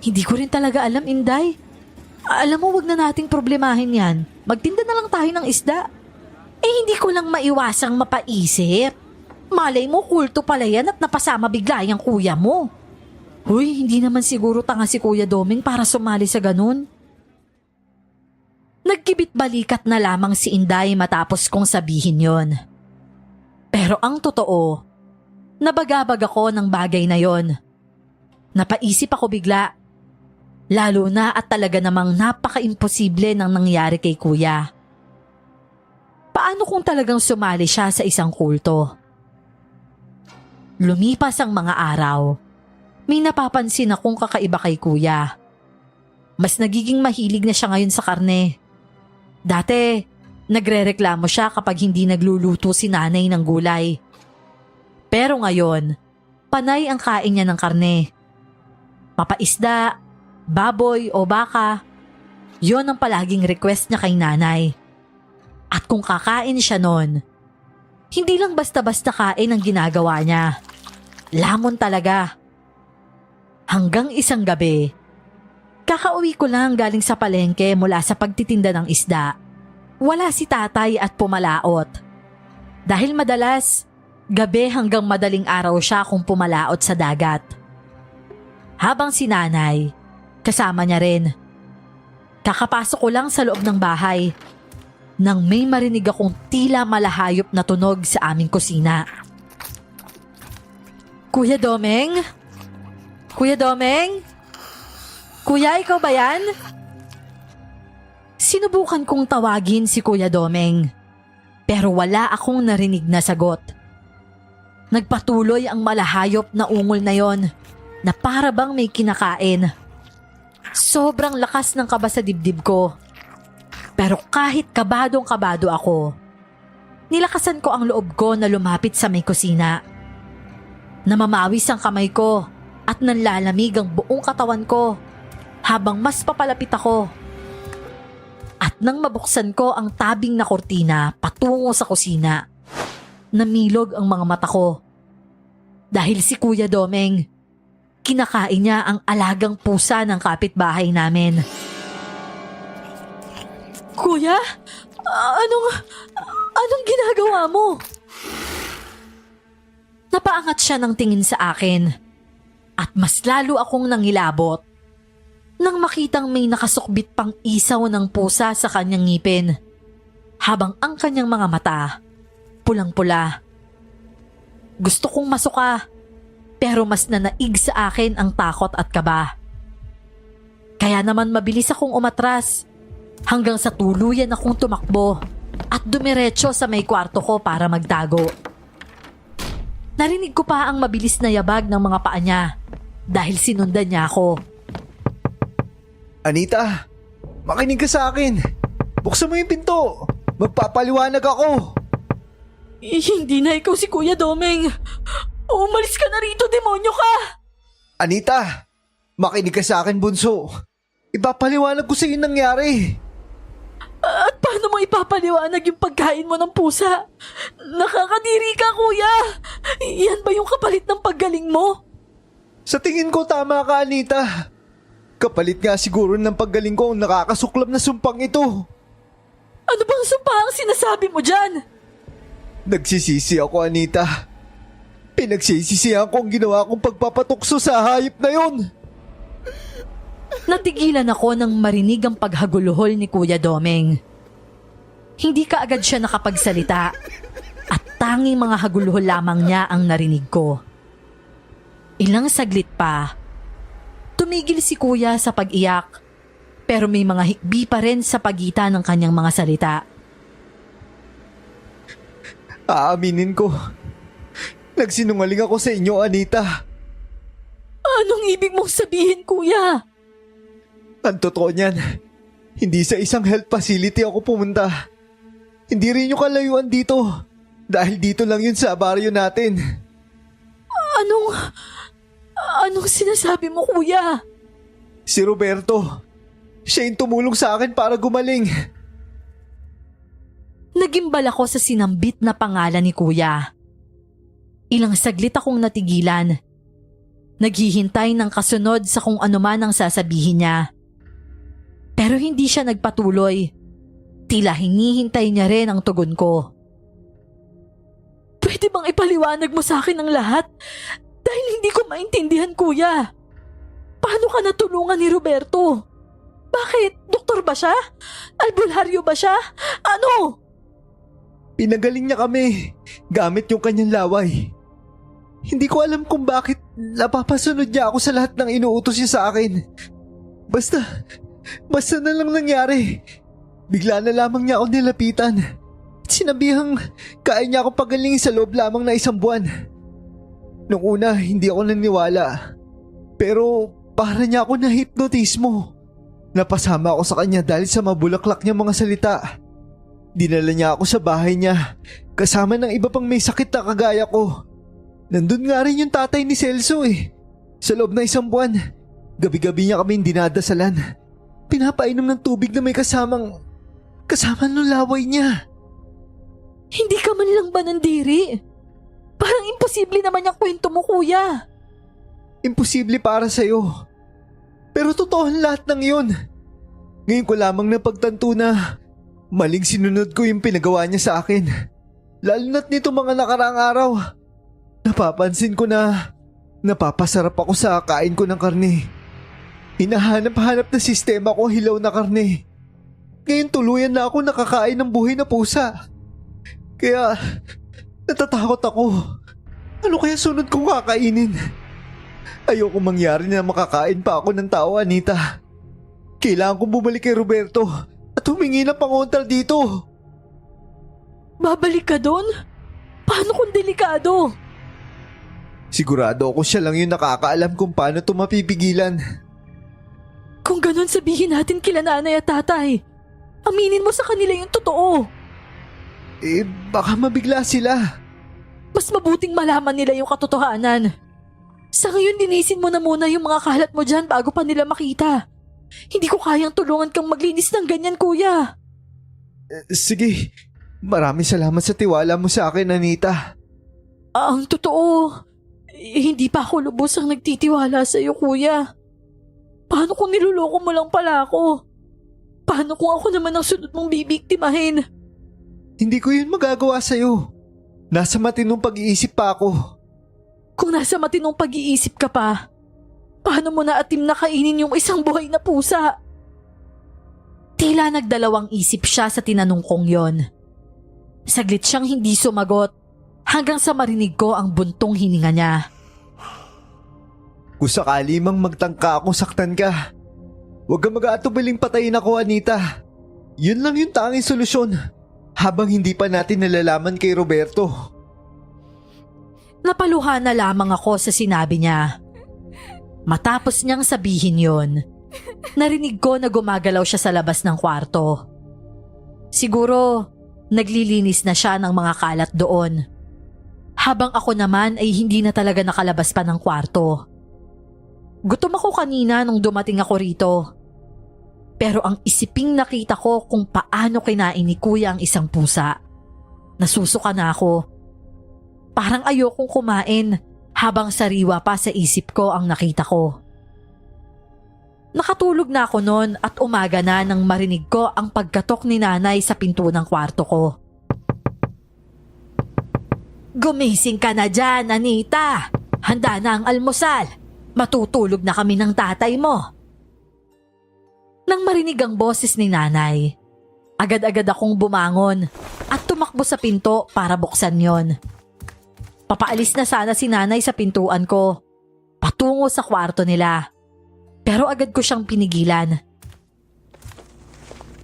Hindi ko rin talaga alam, Inday. Alam mo, wag na nating problemahin yan. Magtinda na lang tayo ng isda. Hindi ko lang maiwasang mapaisip. Malay mo, kulto pala yan at napasama bigla yung kuya mo. Huy, hindi naman siguro tanga si Kuya Doming para sumali sa ganun. Nagkibit balikat na lamang si Inday matapos kong sabihin yon. Pero ang totoo, nabagabag ako ng bagay na yon. Napaisip ako bigla. Lalo na at talaga namang napaka-imposible ng nangyari kay Kuya. Paano kung talagang sumali siya sa isang kulto? Lumipas ang mga araw. May napapansin akong kakaiba kay kuya. Mas nagiging mahilig na siya ngayon sa karne. Dati, nagrereklamo siya kapag hindi nagluluto si nanay ng gulay. Pero ngayon, panay ang kain niya ng karne. Papaisda, baboy o baka, yon ang palaging request niya kay nanay. At kung kakain siya nun, hindi lang basta-basta kain ang ginagawa niya. Lamon talaga. Hanggang isang gabi, kakauwi ko lang galing sa palengke mula sa pagtitinda ng isda. Wala si tatay at pumalaot. Dahil madalas, gabi hanggang madaling araw siya kung pumalaot sa dagat. Habang si nanay, kasama niya rin. Kakapasok ko lang sa loob ng bahay nang may marinig akong tila malahayop na tunog sa aming kusina. Kuya Domeng? Kuya Domeng? Kuya, ikaw ba yan? Sinubukan kong tawagin si Kuya Domeng, pero wala akong narinig na sagot. Nagpatuloy ang malahayop na ungol na yon na para bang may kinakain. Sobrang lakas ng kaba sa dibdib ko. Pero kahit kabadong-kabado ako, nilakasan ko ang loob ko na lumapit sa may kusina. Namamawis ang kamay ko at nanlalamig ang buong katawan ko habang mas papalapit ako. At nang mabuksan ko ang tabing na kortina patungo sa kusina, namilog ang mga mata ko. Dahil si Kuya Domeng, kinakain niya ang alagang pusa ng kapitbahay namin. Kuya, anong ginagawa mo? Napaangat siya ng tingin sa akin at mas lalo akong nangilabot nang makitang may nakasukbit pang isaw ng pusa sa kanyang ngipin habang ang kanyang mga mata pulang-pula. Gusto kong masuka pero mas nanaig sa akin ang takot at kaba. Kaya naman mabilis akong umatras hanggang sa tuluyan akong tumakbo at dumiretso sa may kwarto ko para magtago. Narinig ko pa ang mabilis na yabag ng mga paa niya dahil sinundan niya ako. Anita, makinig ka sa akin. Buksan mo yung pinto. Magpapaliwanag ako. Hindi na ikaw si Kuya Domeng. Umalis ka na rito, demonyo ka! Anita, makinig ka sa akin, bunso. Ipapaliwanag ko sa iyo nangyari. At paano mo ipapaliwanag yung pagkain mo ng pusa? Nakakadiri ka, kuya! Yan ba yung kapalit ng paggaling mo? Sa tingin ko tama ka, Anita. Kapalit nga siguro ng paggaling ko ang nakakasuklap na sumpang ito. Ano bang sumpa ang sinasabi mo dyan? Nagsisisi ako, Anita. Pinagsisisihan ko ang ginawa kong pagpapatukso sa hayop na yon. Natigilan ako nang marinig ang paghaguluhol ni Kuya Domeng. Hindi kaagad siya nakapagsalita at tanging mga haguluhol lamang niya ang narinig ko. Ilang saglit pa, tumigil si Kuya sa pag-iyak pero may mga hikbi pa rin sa pagitan ng kanyang mga salita. Aaminin ko, nagsinungaling ako sa inyo, Anita. Anong ibig mong sabihin, Kuya? Ang totoo niyan, hindi sa isang health facility ako pumunta. Hindi rin yung kalayuan dito. Dahil dito lang yun sa baryo natin. Anong sinasabi mo, Kuya? Si Roberto. Siya yung tumulong sa akin para gumaling. Nagimbal ako sa sinambit na pangalan ni Kuya. Ilang saglit akong natigilan. Naghihintay ng kasunod sa kung ano man ang sasabihin niya. Pero hindi siya nagpatuloy. Tila hinihintay niya rin ang tugon ko. Pwede bang ipaliwanag mo sa akin ang lahat? Dahil hindi ko maintindihan, Kuya. Paano ka natulungan ni Roberto? Bakit? Doktor ba siya? Albularyo ba siya? Ano? Pinagaling niya kami gamit yung kanyang laway. Hindi ko alam kung bakit napapasunod niya ako sa lahat ng inuutos niya sa akin. Basta na lang nangyari. Bigla na lamang niya ako nilapitan. At sinabihang kaya niya ako pagalingin sa loob lamang na 1 buwan. Nung una, hindi ako naniwala. Pero para niya ako na-hypnotismo. Napasama ako sa kanya dahil sa mabulaklak niya mga salita. Dinala niya ako sa bahay niya kasama ng iba pang may sakit na kagaya ko. Nandun nga rin yung tatay ni Celso eh. Sa loob na 1 buwan, gabi-gabi niya kami dinadasalan. Pinapainom ng tubig na may kasama ng laway niya. Hindi ka man lang ba nandiri? Parang imposible naman yung kwento mo, kuya. Imposible para sa'yo. Pero totoo ang lahat ng yun. Ngayon ko lamang napagtanto na maling sinunod ko yung pinagawa niya sa akin. Lalo na't nito mga nakaraang araw. Napapansin ko na napapasarap ako sa kain ko ng karne. Hinahanap-hanap na sistema ko ang hilaw na karne. Ngayon tuluyan na ako nakakain ng buhay na pusa. Kaya natatakot ako. Ano kaya sunod kong kakainin? Ayoko mangyari na makakain pa ako ng tao, Anita. Kailangan kong bumalik kay Roberto at humingi ng pangontra dito. Babalik ka doon? Paano kung delikado? Sigurado ako siya lang yung nakakaalam kung paano ito mapipigilan. Kung ganun, sabihin natin kila nanay at tatay. Aminin mo sa kanila yung totoo. Baka mabigla sila. Mas mabuting malaman nila yung katotohanan. Sa ngayon, linisin mo na muna yung mga kalat mo dyan bago pa nila makita. Hindi ko kayang tulungan kang maglinis ng ganyan, kuya. Sige, maraming salamat sa tiwala mo sa akin, Anita. Ang totoo, hindi pa ako lubos ang nagtitiwala sa iyo, kuya. Paano kung niloloko mo lang pala ako? Paano kung ako naman ang sunod mong bibiktimahin? Hindi ko yun magagawa sa'yo. Nasa matinong pag-iisip pa ako. Kung nasa matinong pag-iisip ka pa, paano mo naatim na kainin yung isang buhay na pusa? Tila nagdalawang isip siya sa tinanong kong yon. Saglit siyang hindi sumagot hanggang sa marinig ko ang buntong hininga niya. Kung sakali mang magtangka akong saktan ka, huwag kang mag-aatubiling patayin ako, Anita. Yun lang yung tanging solusyon habang hindi pa natin nalalaman kay Roberto. Napaluha na lamang ako sa sinabi niya. Matapos niyang sabihin yon, narinig ko na gumagalaw siya sa labas ng kwarto. Siguro, naglilinis na siya ng mga kalat doon. Habang ako naman ay hindi na talaga nakalabas pa ng kwarto. Gutom ako kanina nung dumating ako rito. Pero ang isiping nakita ko kung paano kinain ni kuya ang isang pusa. Nasusuka na ako. Parang ayokong kumain habang sariwa pa sa isip ko ang nakita ko. Nakatulog na ako noon at umaga na nang marinig ko ang pagkatok ni nanay sa pinto ng kwarto ko. Gumising ka na dyan, Anita. Handa na ang almusal. Matutulog na kami ng tatay mo. Nang marinig ang boses ni nanay, agad-agad akong bumangon at tumakbo sa pinto para buksan yon. Papaalis na sana si nanay sa pintuan ko, patungo sa kwarto nila. Pero agad ko siyang pinigilan.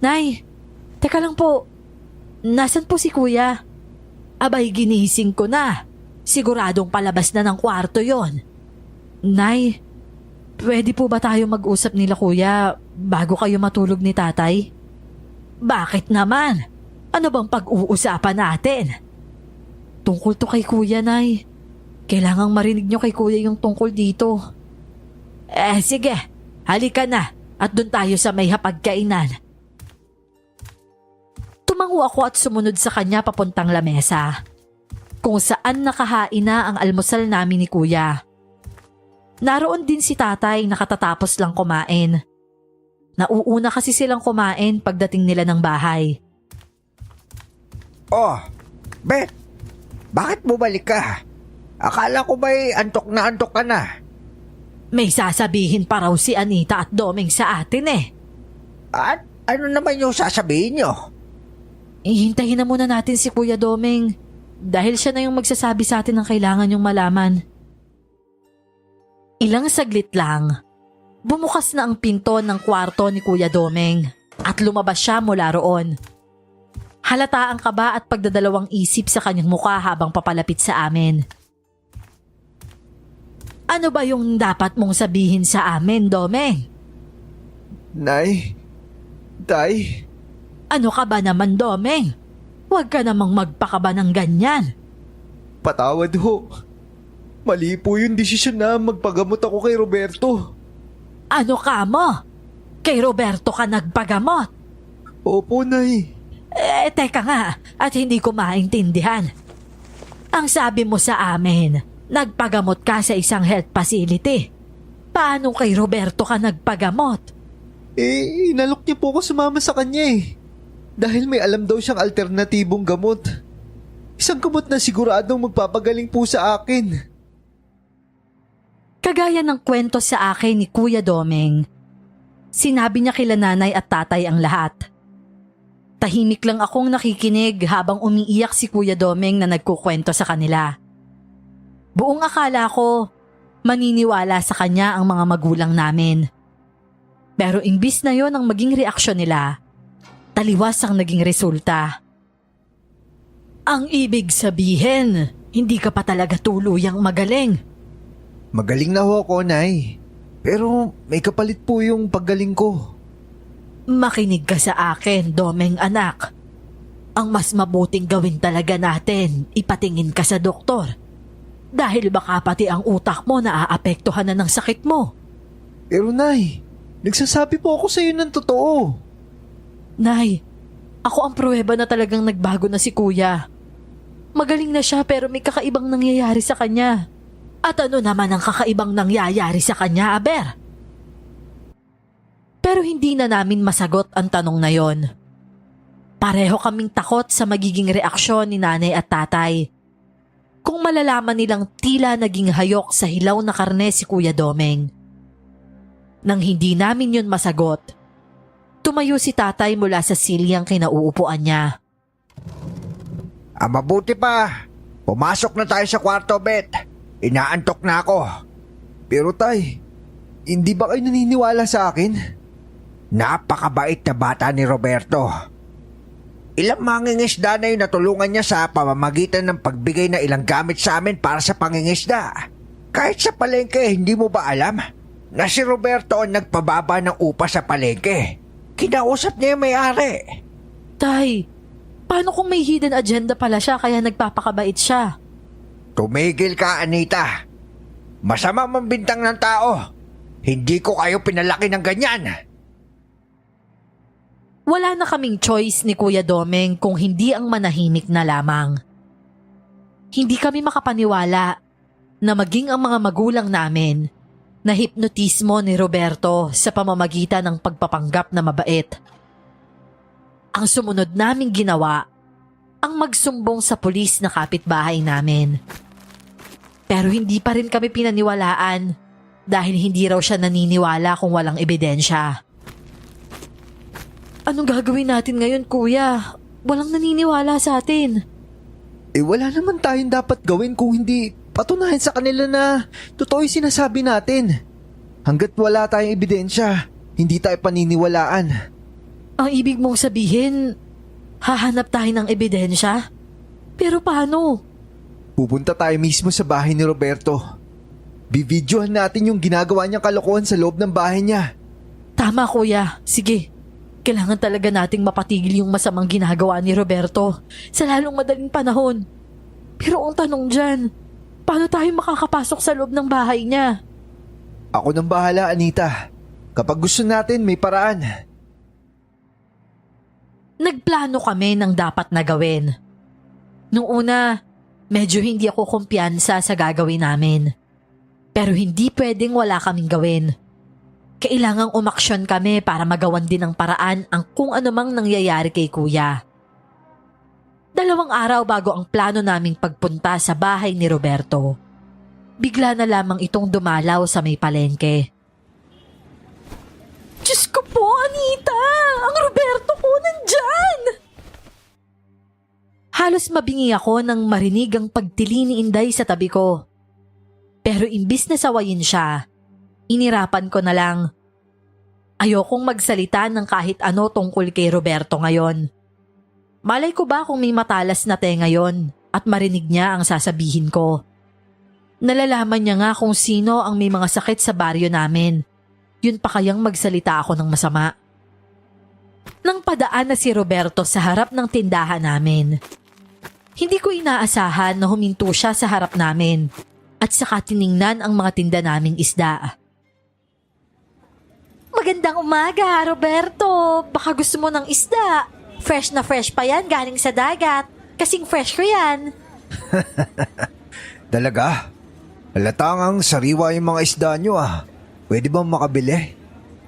Nay, teka lang po. Nasaan po si kuya? Abay, ginising ko na. Siguradong palabas na ng kwarto yon. Nay, pwede po ba tayo mag-usap nila kuya bago kayo matulog ni tatay? Bakit naman? Ano bang pag-uusapan natin? Tungkol to kay kuya, Nay. Kailangang marinig nyo kay kuya yung tungkol dito. Sige. Halika na at doon tayo sa may hapagkainan. Tumango ako at sumunod sa kanya papuntang lamesa, kung saan nakahain na ang almusal namin ni kuya. Naroon din si tatay nakatatapos lang kumain. Nauuna kasi silang kumain pagdating nila ng bahay. Oh, Beth, bakit bumalik ka? Akala ko ba'y antok ka na? May sasabihin pa raw si Anita at Doming sa atin eh. At ano naman yung sasabihin nyo? Ihintayin na muna natin si Kuya Doming dahil siya na yung magsasabi sa atin ng kailangan yung malaman. Ilang saglit lang, bumukas na ang pinto ng kwarto ni Kuya Doming at lumabas siya mula roon. Halata ang kaba at pagdadalawang isip sa kanyang mukha habang papalapit sa amin. Ano ba yung dapat mong sabihin sa amin, Domeng? Nay, Tay, Ano ka ba naman, Domeng? Huwag ka namang magpakaba ng ganyan. patawad ho. Mali po yung desisyon na magpagamot ako kay Roberto. Ano ka mo? Kay Roberto ka nagpagamot. Opo, Nay. Teka nga, at hindi ko maintindihan. Ang sabi mo sa amin, nagpagamot ka sa isang health facility. Paano kay Roberto ka nagpagamot? Inalok niya po ako sumama sa kanya Dahil may alam daw siyang alternatibong gamot. Isang gamot na siguradong magpapagaling po sa akin. Kagaya ng kwento sa akin ni Kuya Domeng, sinabi niya kila nanay at tatay ang lahat. Tahimik lang akong nakikinig habang umiiyak si Kuya Domeng na nagkukwento sa kanila. Buong akala ko, maniniwala sa kanya ang mga magulang namin. Pero imbis na yon ang maging reaksyon nila, taliwas ang naging resulta. Ang ibig sabihin, hindi ka pa talaga tuluyang magaling. Magaling na ho ako, Nay. Pero may kapalit po yung paggaling ko. Makinig ka sa akin, Domeng anak. Ang mas mabuting gawin talaga natin, ipatingin ka sa doktor. Dahil baka pati ang utak mo naaapektuhan na ng sakit mo. Pero Nay, nagsasabi po ako sa iyo ng totoo. Nay, ako ang pruweba na talagang nagbago na si Kuya. Magaling na siya pero may kakaibang nangyayari sa kanya. At ano naman ang kakaibang nangyayari sa kanya, Aber? Pero hindi na namin masagot ang tanong na yon. Pareho kaming takot sa magiging reaksyon ni nanay at tatay. Kung malalaman nilang tila naging hayok sa hilaw na karne si Kuya Domeng. Nang hindi namin yun masagot, tumayo si tatay mula sa silyang kinauupuan niya. Mabuti pa. Pumasok na tayo sa kwarto, Bet. Inaantok na ako. Pero Tay, hindi ba kayo naniniwala sa akin? Napakabait na bata ni Roberto. Ilang mangingisda na yung natulungan niya sa pamamagitan ng pagbigay na ilang gamit sa amin para sa pangingisda. Kahit sa palengke, hindi mo ba alam na si Roberto ang nagpababa ng upa sa palengke? Kinausap niya yung may-ari. Tay, paano kung may hidden agenda pala siya kaya nagpapakabait siya? Tumigil ka, Anita. Masama mang bintang ng tao. Hindi ko kayo pinalaki ng ganyan. Wala na kaming choice ni Kuya Domeng kung hindi ang manahimik na lamang. Hindi kami makapaniwala na maging ang mga magulang namin na hipnotismo ni Roberto sa pamamagitan ng pagpapanggap na mabait. Ang sumunod naming ginawa, ang magsumbong sa pulis na kapitbahay namin. Pero hindi pa rin kami pinaniwalaan dahil hindi raw siya naniniwala kung walang ebidensya. Anong gagawin natin ngayon, Kuya? Walang naniniwala sa atin. Wala naman tayong dapat gawin kung hindi patunayan sa kanila na totoo yung sinasabi natin. Hanggat wala tayong ebidensya, hindi tayo paniniwalaan. Ang ibig mong sabihin, hahanap tayo ng ebidensya? Pero paano? Pupunta tayo mismo sa bahay ni Roberto. Bibidyohan natin yung ginagawa niyang kalokohan sa loob ng bahay niya. Tama, Kuya. Sige. Kailangan talaga nating mapatigil yung masamang ginagawa ni Roberto sa lalong madaling panahon. Pero ang tanong dyan, paano tayo makakapasok sa loob ng bahay niya? Ako nang bahala, Anita. Kapag gusto natin, may paraan. Nagplano kami ng dapat na gawin. Nung una, medyo hindi ako kumpiyansa sa gagawin namin. Pero hindi pwedeng wala kaming gawin. Kailangang umaksyon kami para magawan din ng paraan ang kung anumang nangyayari kay Kuya. 2 araw bago ang plano naming pagpunta sa bahay ni Roberto, bigla na lamang itong dumalaw sa may palengke. Diyos ko po, Anita! Ang Roberto ko nandyan! Halos mabingi ako nang marinig ang pagtili ni Inday sa tabi ko. Pero imbis na sawayin siya, inirapan ko na lang. Ayokong magsalita ng kahit ano tungkol kay Roberto ngayon. Malay ko ba kung may matalas na tenga yon at marinig niya ang sasabihin ko. Nalalaman niya nga kung sino ang may mga sakit sa baryo namin. Yun pa kayang magsalita ako ng masama. Nang padaan na si Roberto sa harap ng tindahan namin, hindi ko inaasahan na huminto siya sa harap namin at saka tiningnan ang mga tinda naming isda. Magandang umaga, Roberto. Baka gusto mo ng isda. Fresh na fresh pa yan galing sa dagat. Kasing fresh ko yan. Talaga? Halatang sariwa yung mga isda nyo ah. Pwede bang makabili?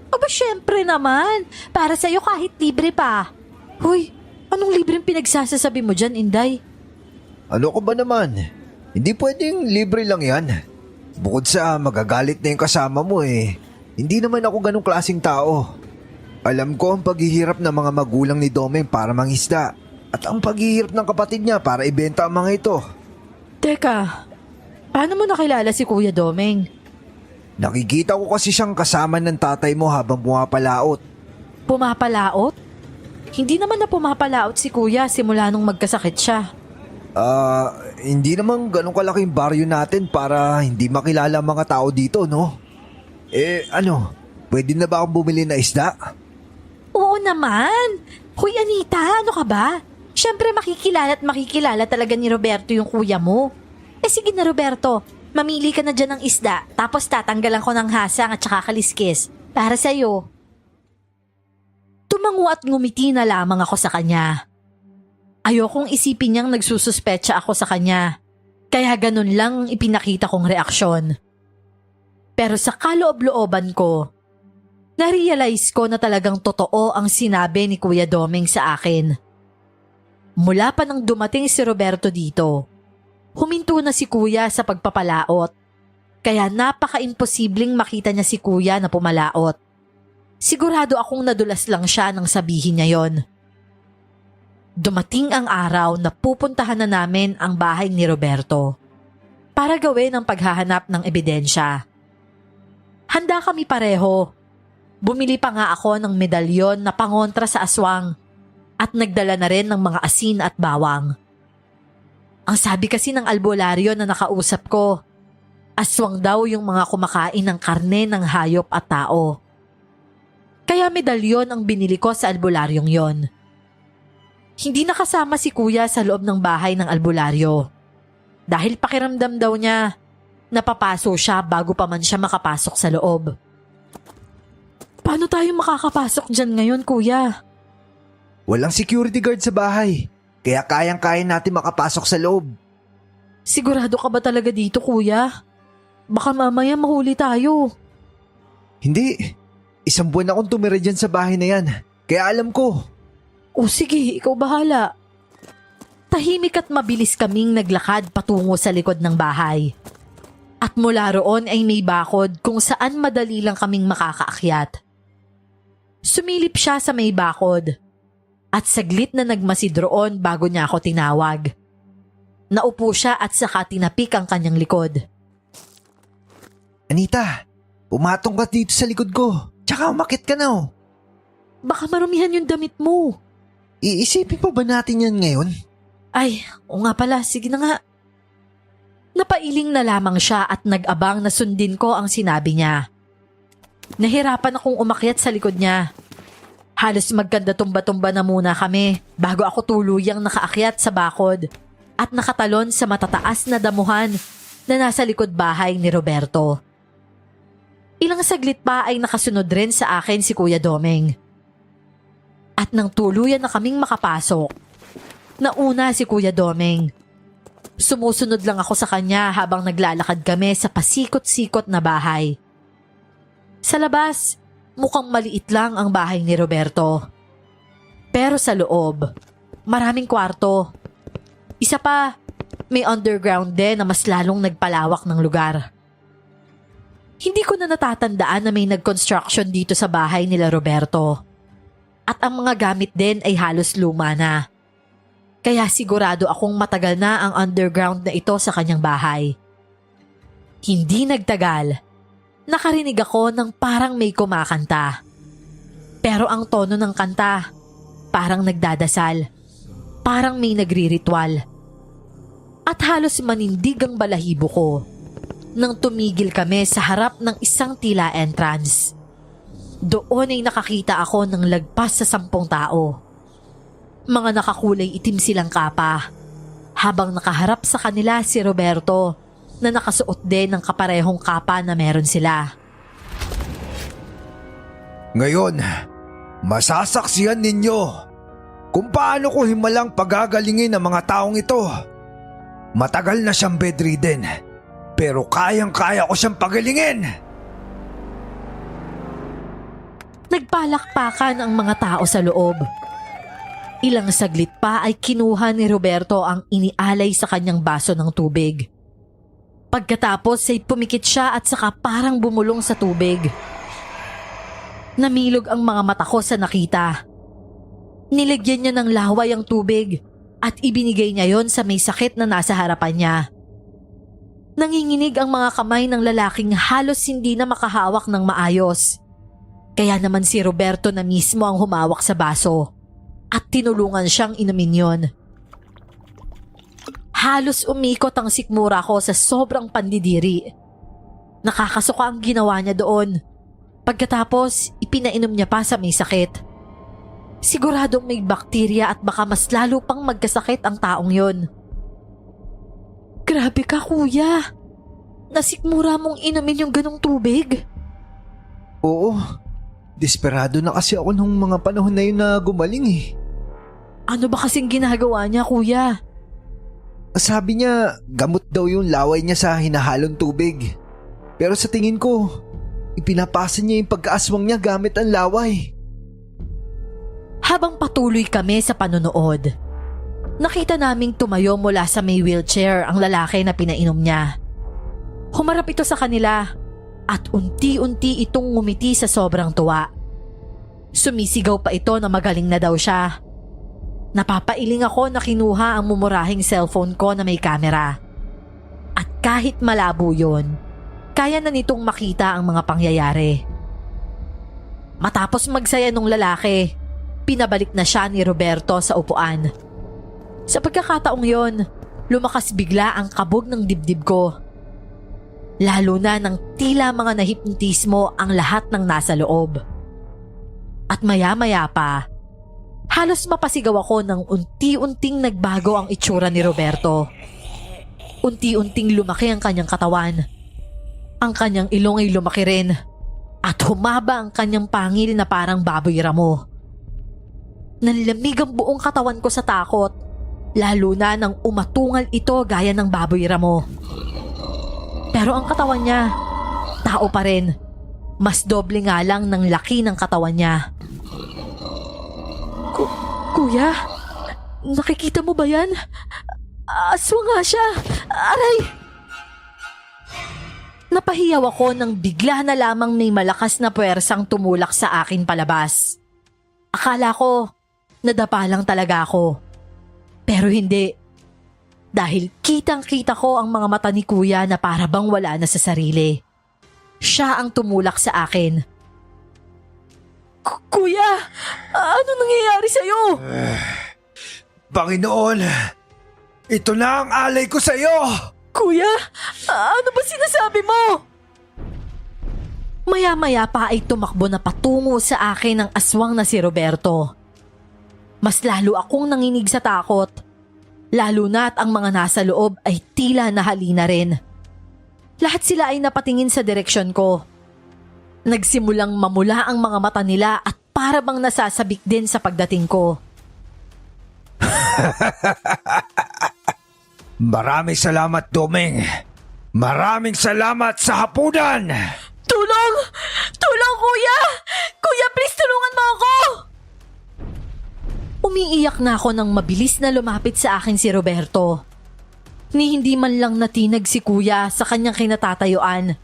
Aba, syempre naman. Para sa'yo kahit libre pa. Hoy, anong libreng pinagsasasabi mo dyan, Inday? Ano ko ba naman? Hindi pwedeng libre lang yan. Bukod sa magagalit na yung kasama mo hindi naman ako ganong klaseng tao. Alam ko ang paghihirap ng mga magulang ni Domeng para mangisda at ang paghihirap ng kapatid niya para ibenta ang mga ito. Teka, paano mo nakilala si Kuya Domeng? Nakikita ko kasi siyang kasama ng tatay mo habang pumapalaot. Pumapalaot? Hindi naman na pumapalaot si Kuya simula nung magkasakit siya. Hindi naman ganong kalaking baryo natin para hindi makilala ang mga tao dito, no? Pwede na ba akong bumili na isda? Oo naman. Hoy Anita, ano ka ba? Siyempre makikilala talaga ni Roberto yung kuya mo. Sige na Roberto, mamili ka na dyan ng isda tapos tatanggalan ko ng hasang at saka kaliskis para sa'yo. Tumango at ngumiti na lamang ako sa kanya. Ayokong isipin niyang nagsususpecha ako sa kanya, kaya ganun lang ipinakita kong reaksyon. Pero sa kaloob-looban ko, na-realize ko na talagang totoo ang sinabi ni Kuya Domeng sa akin. Mula pa nang dumating si Roberto dito, huminto na si Kuya sa pagpapalaot, kaya napaka-imposibleng makita niya si Kuya na pumalaot. Sigurado akong nadulas lang siya nang sabihin niya yon. Dumating ang araw na pupuntahan na namin ang bahay ni Roberto para gawin ang paghahanap ng ebidensya. Handa kami pareho. Bumili pa nga ako ng medalyon na pangontra sa aswang at nagdala na rin ng mga asin at bawang. Ang sabi kasi ng albularyo na nakausap ko, aswang daw yung mga kumakain ng karne ng hayop at tao. Kaya medalyon ang binili ko sa albularyong yon. Hindi nakasama si Kuya sa loob ng bahay ng albularyo. Dahil pakiramdam daw niya, napapaso siya bago pa man siya makapasok sa loob. Paano tayo makakapasok dyan ngayon, Kuya? Walang security guard sa bahay, kaya kayang-kaya natin makapasok sa loob. Sigurado ka ba talaga dito, Kuya? Baka mamaya mahuli tayo. Hindi. 1 buwan akong tumira dyan sa bahay na yan, kaya alam ko. O sige, ikaw bahala. Tahimik at mabilis kaming naglakad patungo sa likod ng bahay. At mula roon ay may bakod kung saan madali lang kaming makakaakyat. Sumilip siya sa may bakod at saglit na nagmasid roon bago niya ako tinawag. Naupo siya at saka tinapik ang kanyang likod. Anita, pumatong ka dito sa likod ko, tsaka umakit ka na oh. Baka marumihan yung damit mo. Iisipin pa ba natin yan ngayon? Ay, o nga pala, sige na nga. Napailing na lamang siya at nag-abang na sundin ko ang sinabi niya. Nahirapan akong umakyat sa likod niya. Halos magkanda tumba-tumba na muna kami bago ako tuluyang nakaakyat sa bakod at nakatalon sa matataas na damuhan na nasa likod bahay ni Roberto. Ilang saglit pa ay nakasunod rin sa akin si Kuya Domeng. At nang tuluyan na kaming makapasok, nauna si Kuya Domeng. Sumusunod lang ako sa kanya habang naglalakad kami sa pasikot-sikot na bahay. Sa labas, mukhang maliit lang ang bahay ni Roberto. Pero sa loob, maraming kwarto. Isa pa, may underground din na mas lalong nagpalawak ng lugar. Hindi ko na natatandaan na may nag-construction dito sa bahay nila Roberto. At ang mga gamit din ay halos luma na. Kaya sigurado akong matagal na ang underground na ito sa kanyang bahay. Hindi nagtagal, nakarinig ako ng parang may kumakanta. Pero ang tono ng kanta, parang nagdadasal, parang may nagriritual. At halos manindig ang balahibo ko nang tumigil kami sa harap ng isang tila entrance. Doon ay nakakita ako ng lagpas sa 10 tao. Mga nakakulay itim silang kapa, habang nakaharap sa kanila si Roberto na nakasuot din ng kaparehong kapa na meron sila. Ngayon, masasaksihan ninyo kung paano ko himalang pagagalingin ang mga taong ito. Matagal na siyang bedridden, pero kayang-kaya ko siyang pagalingin. Nagpalakpakan ang mga tao sa loob. Ilang saglit pa ay kinuha ni Roberto ang inialay sa kanyang baso ng tubig. Pagkatapos ay pumikit siya at saka parang bumulong sa tubig. Namilog ang mga mata ko sa nakita. Nilagyan niya ng laway ang tubig at ibinigay niya yon sa may sakit na nasa harapan niya. Nanginginig ang mga kamay ng lalaking halos hindi na makahawak ng maayos. Kaya naman si Roberto na mismo ang humawak sa baso at tinulungan siyang inumin yon. Halos umikot ang sikmura ko sa sobrang pandidiri. Nakakasuka ang ginawa niya doon. Pagkatapos, ipinainom niya pa sa may sakit. Siguradong may bakterya at baka mas lalo pang magkasakit ang taong yon. Grabe ka, kuya. Nasikmura mong inumin yung ganong tubig? Oo, desperado na kasi ako nung mga panahon na yun na gumaling eh. Ano ba kasing ginagawa niya, kuya? Sabi niya, gamot daw yung laway niya sa hinahalong tubig. Pero sa tingin ko, ipinapasa niya yung pagkaaswang niya gamit ang laway. Habang patuloy kami sa panonood, nakita naming tumayo mula sa may wheelchair ang lalaki na pinainom niya. Humarap ito sa kanila at unti-unti itong ngumiti sa sobrang tuwa. Sumisigaw pa ito na magaling na daw siya. Napapailing ako na kinuha ang mumurahing cellphone ko na may camera. At kahit malabo yun, kaya na nitong makita ang mga pangyayari. Matapos magsaya nung lalaki, pinabalik na siya ni Roberto sa upuan. Sa pagkakataong yon, lumakas bigla ang kabog ng dibdib ko. Lalo na nang tila mga nahipnotismo ang lahat ng nasa loob. At maya-maya pa, halos mapasigaw ako nang unti-unting nagbago ang itsura ni Roberto. Unti-unting lumaki ang kanyang katawan. Ang kanyang ilong ay lumaki rin at humaba ang kanyang pangil na parang baboy ramo. Nanlamig ang buong katawan ko sa takot, lalo na nang umatungal ito gaya ng baboy ramo. Pero ang katawan niya, tao pa rin. Mas doble nga lang ng laki ng katawan niya. Kuya, nakikita mo ba yan? Aswang nga siya. Aray! Napahiyaw ako nang bigla na lamang may malakas na puwersang tumulak sa akin palabas. Akala ko, nadapa lang talaga ako. Pero hindi. Dahil kitang-kita ko ang mga mata ni kuya na para bang wala na sa sarili. Siya ang tumulak sa akin. Kuya, ano nangyayari sa'yo? Panginoon, ito na ang alay ko sa'yo! Kuya, ano ba sinasabi mo? Maya-maya pa ay tumakbo na patungo sa akin ang aswang na si Roberto. Mas lalo akong nanginig sa takot. Lalo na't ang mga nasa loob ay tila nahalina rin. Lahat sila ay napatingin sa direksyon ko. Nagsimulang mamula ang mga mata nila at para bang nasasabik din sa pagdating ko. Maraming salamat, Doming. Maraming salamat sa hapunan! Tulong! Tulong, kuya! Kuya, please tulungan mo ako! Umiiyak na ako nang mabilis na lumapit sa akin si Roberto. Ni hindi man lang natinag si kuya sa kanyang kinatatayuan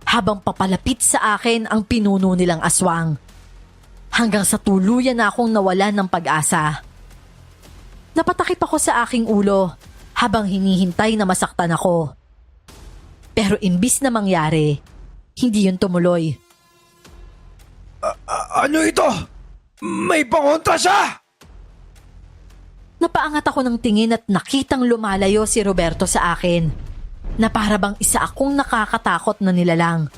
habang papalapit sa akin ang pinuno nilang aswang. Hanggang sa tuluyan na akong nawalan ng pag-asa. Napatakip ako sa aking ulo habang hinihintay na masaktan ako. Pero imbis na mangyari, hindi yun tumuloy. Ano ito? May pangontra siya! Napaangat ako ng tingin at nakitang lumalayo si Roberto sa akin. na para bang isa akong nakakatakot na nilalang.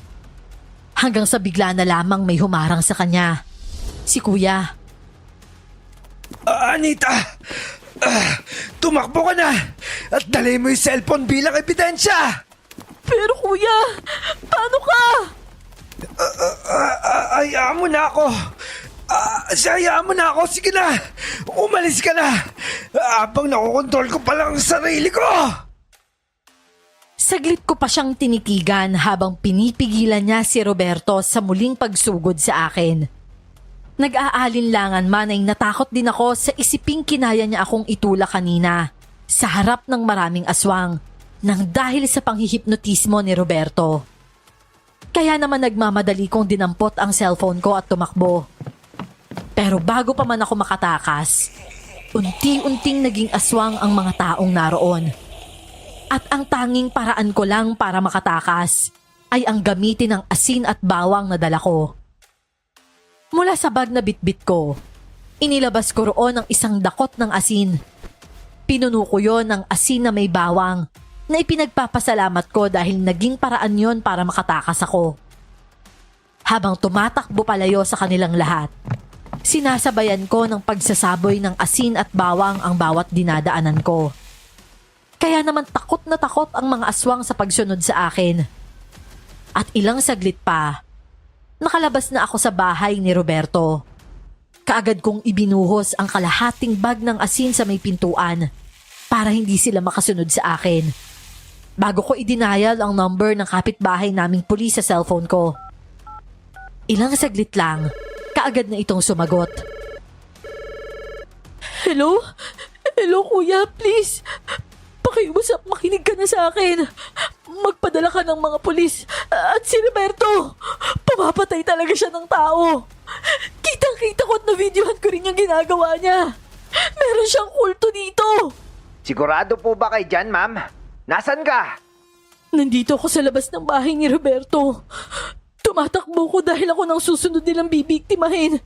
Hanggang sa bigla na lamang may humarang sa kanya. Si Kuya. Anita! Tumakbo ka na! At dali mo yung cellphone bilang ebidensya! Pero Kuya, paano ka? Hayaan mo na ako! Hayaan mo na ako! Sige na! Umalis ka na! Habang nakokontrol ko pa lang ang sarili ko! Saglit ko pa siyang tinitigan habang pinipigilan niya si Roberto sa muling pagsugod sa akin. Nag-aalinlangan man ay natakot din ako sa isiping kinaya niya akong itula kanina sa harap ng maraming aswang nang dahil sa panghihipnotismo ni Roberto. Kaya naman nagmamadali kong dinampot ang cellphone ko at tumakbo. Pero bago pa man ako makatakas, unti-unting naging aswang ang mga taong naroon. At ang tanging paraan ko lang para makatakas ay ang gamitin ng asin at bawang na dala ko. Mula sa bag na bitbit ko, inilabas ko roon ang isang dakot ng asin. Pinuno ko yon ng asin na may bawang na ipinagpapasalamat ko dahil naging paraan yon para makatakas ako. Habang tumatakbo palayo sa kanilang lahat, sinasabayan ko ng pagsasaboy ng asin at bawang ang bawat dinadaanan ko. Kaya naman takot na takot ang mga aswang sa pagsunod sa akin. At ilang saglit pa, nakalabas na ako sa bahay ni Roberto. Kaagad kong ibinuhos ang kalahating bag ng asin sa may pintuan para hindi sila makasunod sa akin. Bago ko idinayal ang number ng kapitbahay naming pulis sa cellphone ko. Ilang saglit lang, kaagad na itong sumagot. Hello? Hello Kuya, please. Pakiusap, makinig ka na sa akin. Magpadala ka ng mga pulis. At si Roberto, pumapatay talaga siya ng tao. Kitang-kita ko at na-videohan ko rin yung ginagawa niya. Meron siyang kulto dito. Sigurado po ba kayo dyan, ma'am? Nasaan ka? Nandito ako sa labas ng bahay ni Roberto. Tumatakbo ko dahil ako nang susunod nilang bibiktimahin.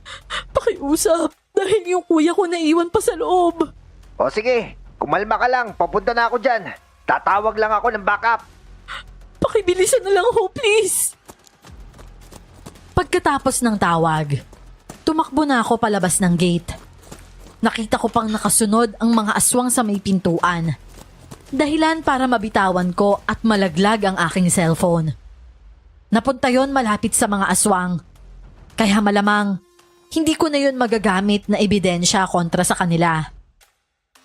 Pakiusap, dahil yung kuya ko naiwan pa sa loob. O sige, kumalma ka lang. Papunta na ako dyan. Tatawag lang ako ng backup. Pakibilisan na lang ako, please. Pagkatapos ng tawag, tumakbo na ako palabas ng gate. Nakita ko pang nakasunod ang mga aswang sa may pintuan. Dahilan para mabitawan ko at malaglag ang aking cellphone. Napunta yon malapit sa mga aswang. Kaya malamang, hindi ko na yon magagamit na ebidensya kontra sa kanila.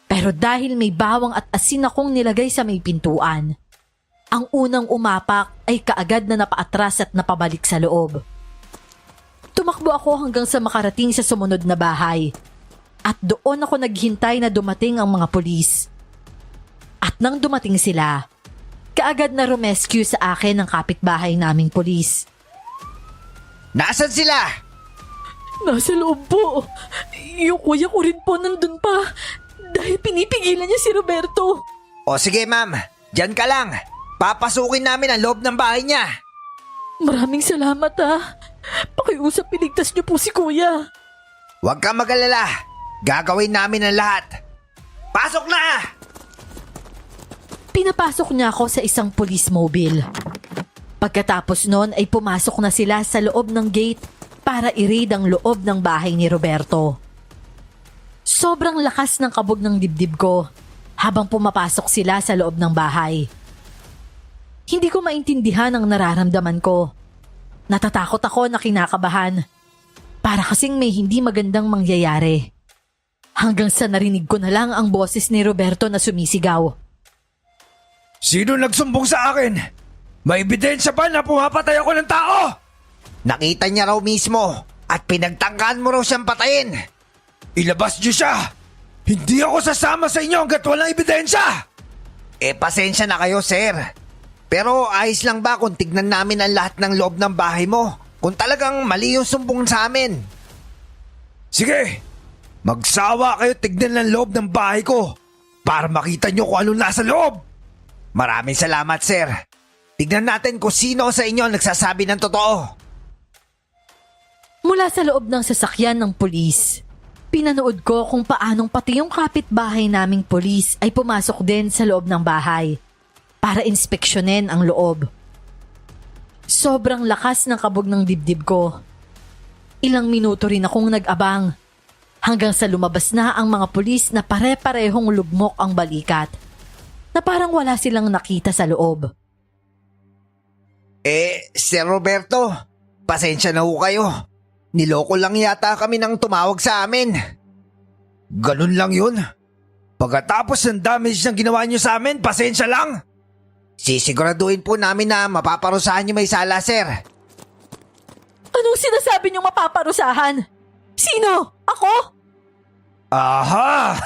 Pero dahil may bawang at asin akong nilagay sa may pintuan, ang unang umapak ay kaagad na napaatras at napabalik sa loob. Tumakbo ako hanggang sa makarating sa sumunod na bahay. At doon ako naghintay na dumating ang mga pulis. At nang dumating sila, kaagad na rumescue sa akin ang kapitbahay naming pulis. Nasaan sila? Nasa loob po. Yung kuya ko rin po nandun pa. Dahil pinipigilan niya si Roberto. O sige ma'am, dyan ka lang. Papasukin namin ang loob ng bahay niya. Maraming salamat Pakiusap piligtas niyo po si kuya. Huwag kang mag-alala. Gagawin namin ang lahat. Pasok na! Pinapasok niya ako sa isang police mobile. Pagkatapos nun ay pumasok na sila sa loob ng gate para i-raid ang loob ng bahay ni Roberto. Sobrang lakas ng kabog ng dibdib ko habang pumapasok sila sa loob ng bahay. Hindi ko maintindihan ang nararamdaman ko. Natatakot ako na kinakabahan. Para kasing may hindi magandang mangyayari. Hanggang sa narinig ko na lang ang boses ni Roberto na sumisigaw. Sino nagsumbong sa akin? May ebidensya ba na pumapatay ako ng tao? Nakita niya raw mismo at pinagtangkaan mo raw siyang patayin. Ilabas niyo siya. Hindi ako sasama sa inyo hanggat walang ebidensya. Pasensya na kayo, sir. Pero ayos lang ba kung tignan namin ang lahat ng loob ng bahay mo? Kung talagang mali yung sumbong sa amin. Sige, magsawa kayo tignan ang loob ng bahay ko para makita niyo kung anong nasa loob. Maraming salamat, sir. Tignan natin kung sino sa inyo nagsasabi ng totoo. Mula sa loob ng sasakyan ng pulis, pinanood ko kung paanong pati yung kapitbahay naming pulis ay pumasok din sa loob ng bahay. para inspeksyonin ang loob. Sobrang lakas ng kabog ng dibdib ko. Ilang minuto rin akong nag-abang hanggang sa lumabas na ang mga pulis na pare-parehong lugmok ang balikat na parang wala silang nakita sa loob. Sir Roberto, pasensya na ho kayo. Niloko lang yata kami nang tumawag sa amin. Ganun lang yun. Pagkatapos ng damage na ginawa niyo sa amin, pasensya lang. Sisiguraduhin po namin na mapaparusahan niyo may sala, sir. Anong sinasabi niyong mapaparusahan? Sino? Ako? Aha!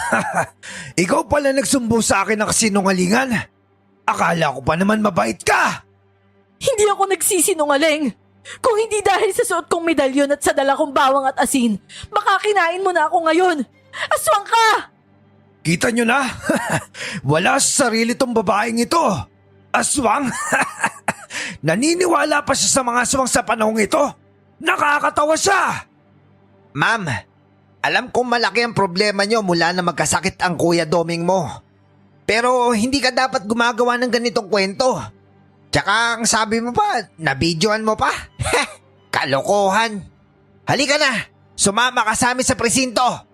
Ikaw pala nagsumbo sa akin ng kasinungalingan. Akala ko pa naman mabait ka. Hindi ako nagsisinungaling. Kung hindi dahil sa suot kong medalyon at sa dala kong bawang at asin, baka kinain mo na ako ngayon. Aswang ka! Kita niyo na? Wala sa sarili tong babaeng ito. Aswang? Naniniwala pa siya sa mga aswang sa panahong ito. Nakakatawa siya. Ma'am, alam kong malaki ang problema niyo mula na magkasakit ang Kuya Doming mo. Pero hindi ka dapat gumagawa ng ganitong kwento. Tsaka ang sabi mo pa, nabidyoan mo pa? Kalokohan. Halika na, sumama ka sa amin sa presinto.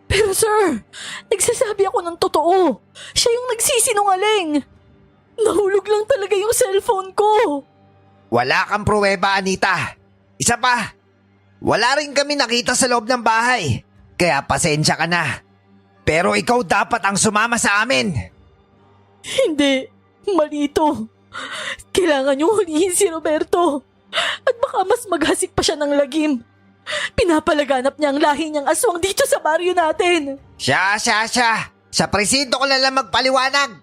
Pero sir, nagsasabi ako ng totoo. Siya yung nagsisinungaling. Nahulog lang talaga yung cellphone ko. Wala kang pruweba, Anita. Isa pa, wala rin kami nakita sa loob ng bahay. Kaya pasensya ka na. Pero ikaw dapat ang sumama sa amin. Hindi, mali ito. Kailangan niyong hulihin si Roberto. At baka mas maghasik pa siya ng lagim. Pinapalaganap niya ang lahi niyang aswang dito sa baryo natin. Siya. Sa presinto ko na lang magpaliwanag.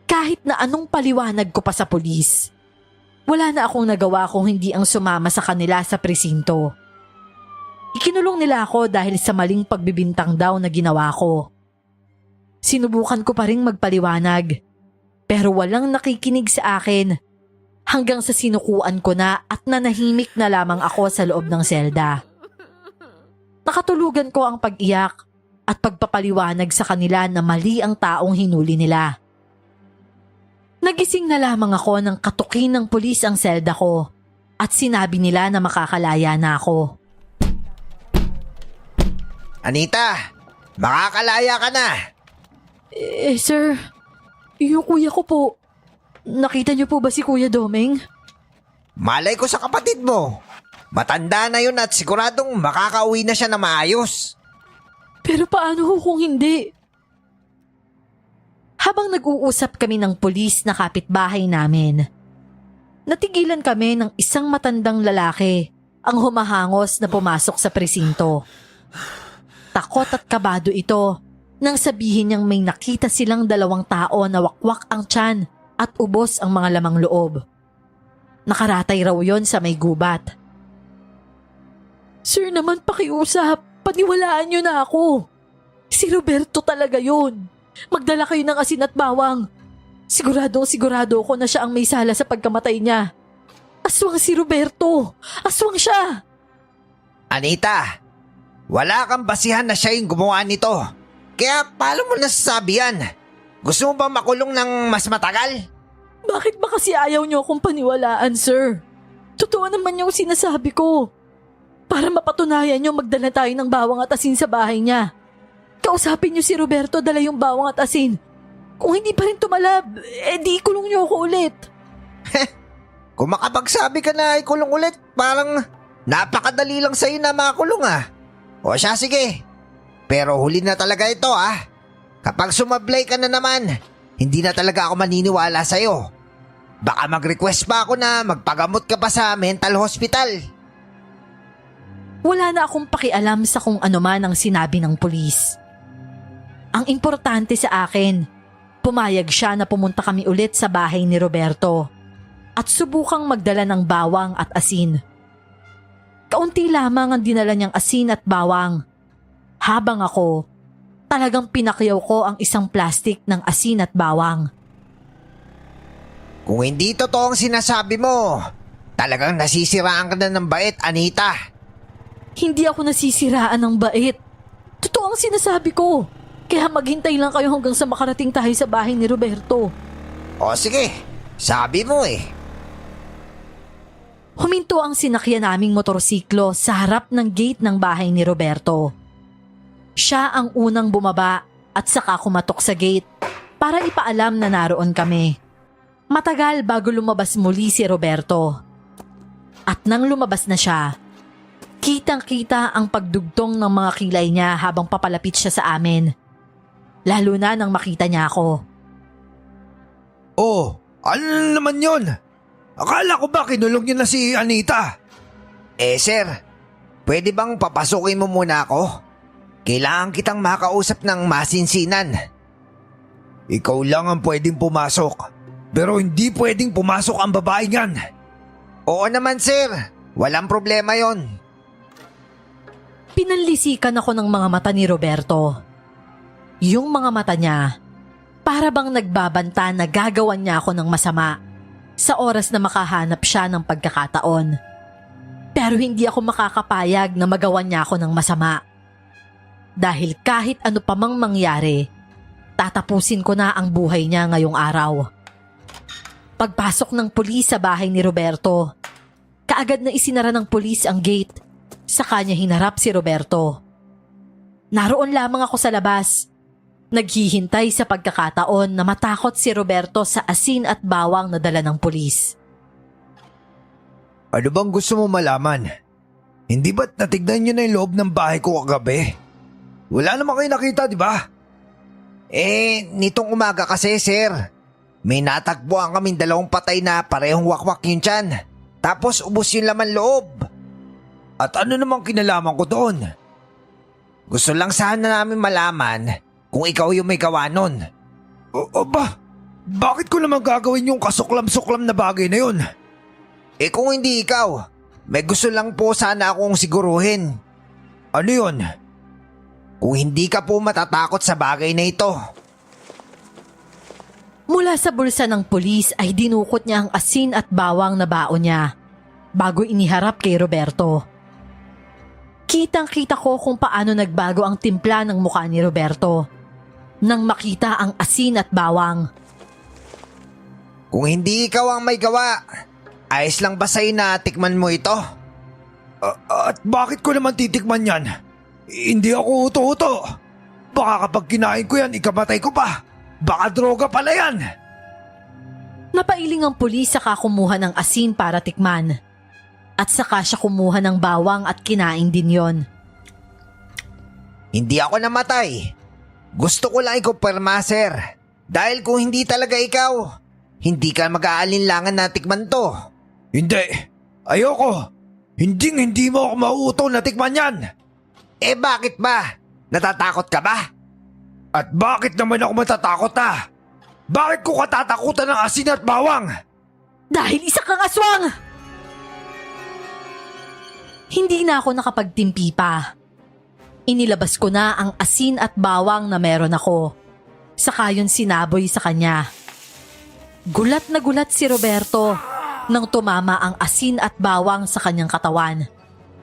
Kahit na anong paliwanag ko pa sa pulis, wala na akong nagawa kung hindi ang sumama sa kanila sa presinto. Ikinulong nila ako dahil sa maling pagbibintang daw na ginawa ko. Sinubukan ko pa ring magpaliwanag, pero walang nakikinig sa akin hanggang sa sinukuan ko na at nanahimik na lamang ako sa loob ng selda. Nakatulugan ko ang pag-iyak at pagpapaliwanag sa kanila na mali ang taong hinuli nila. Nagising na lamang ako ng katukin ng pulis ang selda ko at sinabi nila na makakalaya na ako. Anita, makakalaya ka na. Sir, yung kuya ko po, nakita niyo po ba si Kuya Doming? Malay ko sa kapatid mo. Matanda na yun at siguradong makakauwi na siya na maayos. Pero paano ho kung hindi? Habang nag-uusap kami ng pulis na kapitbahay namin, natigilan kami ng isang matandang lalaki ang humahangos na pumasok sa presinto. Takot at kabado ito nang sabihin niyang may nakita silang dalawang tao na wakwak ang tiyan at ubos ang mga lamang loob. Nakaratay raw yon sa may gubat. Sir naman pakiusap, paniwalaan niyo na ako. Si Roberto talaga yun. Magdala kayo ng asin at bawang. Sigurado ko na siya ang may sala sa pagkamatay niya. Aswang si Roberto. Aswang siya. Anita, wala kang basihan na siya yung gumawa nito. Kaya paano mo nasasabi yan? Gusto mo ba makulong ng mas matagal? Bakit ba kasi ayaw niyo akong paniwalaan, sir? Totoo naman yung sinasabi ko. Para mapatunayan niyo magdala tayo ng bawang at asin sa bahay niya. Kausapin niyo si Roberto, dala yung bawang at asin. Kung hindi pa rin tumalab, di ikulong niyo ako ulit. Kung makapagsabi ka na ikulong ulit, parang napakadali lang sa'yo na makulong ah. O siya, sige. Pero huli na talaga ito ah. Kapag sumablay ka na naman, hindi na talaga ako maniniwala sa'yo. Baka mag-request pa ako na magpagamot ka pa sa mental hospital. Wala na akong pakialam sa kung ano man ang sinabi ng pulis. Ang importante sa akin, pumayag siya na pumunta kami ulit sa bahay ni Roberto at subukang magdala ng bawang at asin. Kaunti lamang ang dinala niyang asin at bawang. Habang ako, talagang pinakyaw ko ang isang plastik ng asin at bawang. Kung hindi totoo ang sinasabi mo, talagang nasisiraan ka na ng bait, Anita. Hindi ako nasisiraan ng bait. Totoo ang sinasabi ko. Kaya maghintay lang kayo hanggang sa makarating tayo sa bahay ni Roberto. O sige, sabi mo eh. Huminto ang sinakyan naming motorsiklo sa harap ng gate ng bahay ni Roberto. Siya ang unang bumaba at saka kumatok sa gate para ipaalam na naroon kami. Matagal bago lumabas muli si Roberto. At nang lumabas na siya, kitang-kita ang pagdugtong ng mga kilay niya habang papalapit siya sa amin. Lalo na nang makita niya ako. Oh, ano naman yun? Akala ko ba kinulong niyo na si Anita? Sir, pwede bang papasukin mo muna ako? Kailangan kitang makausap ng masinsinan. Ikaw lang ang pwedeng pumasok, pero hindi pwedeng pumasok ang babae niyan. Oo naman sir, walang problema yon. Pinanlisikan ako ng mga mata ni Roberto. Yung mga mata niya, para bang nagbabanta na gagawan niya ako ng masama sa oras na makahanap siya ng pagkakataon. Pero hindi ako makakapayag na magawan niya ako ng masama. Dahil kahit ano pa mang mangyari, tatapusin ko na ang buhay niya ngayong araw. Pagpasok ng pulis sa bahay ni Roberto, kaagad na isinara ng pulis ang gate. Sa kanya hinarap si Roberto. Naroon lamang ako sa labas. Naghihintay sa pagkakataon na matakot si Roberto sa asin at bawang na dala ng pulis. Ano bang gusto mo malaman? Hindi ba't natignan niyo na yung loob ng bahay ko kagabi? Wala naman kayo nakita, di ba? Nitong umaga kasi, sir. May natagpuan kaming 2 patay na parehong wakwak yung tiyan. Tapos ubos yung laman loob. At ano namang kinalaman ko doon? Gusto lang sana namin malaman kung ikaw yung may gawa nun. Bakit ko naman gagawin yung kasuklam-suklam na bagay na yun? Kung hindi ikaw, may gusto lang po sana akong siguruhin. Ano yun? Kung hindi ka po matatakot sa bagay na ito. Mula sa bulsa ng pulis ay dinukot niya ang asin at bawang na baon niya bago iniharap kay Roberto. Kitang-kita ko kung paano nagbago ang timpla ng mukha ni Roberto nang makita ang asin at bawang. Kung hindi ikaw ang may gawa, ayos lang ba sa'yo na tikman mo ito? At bakit ko naman titikman yan? Hindi ako uto-uto. Baka kapag kinain ko yan, ikamatay ko pa. Baka droga pala yan. Napailing ang pulis saka kumuha ng asin para tikman. At saka siya kumuha ng bawang at kinain din yon. Hindi ako namatay. Gusto ko lang ikumpirma, sir. Dahil kung hindi talaga ikaw, hindi ka mag-aalinlangan na tikman to. Hindi. Ayoko. Hindi mo ako mauuto na tikman yan. Bakit ba? Natatakot ka ba? At bakit naman ako matatakot ha? Bakit ko katatakutan ng asin at bawang? Dahil isa kang aswang! Hindi na ako nakapagtimpi pa. Inilabas ko na ang asin at bawang na meron ako. Saka yun sinaboy sa kanya. Gulat na gulat si Roberto nang tumama ang asin at bawang sa kanyang katawan.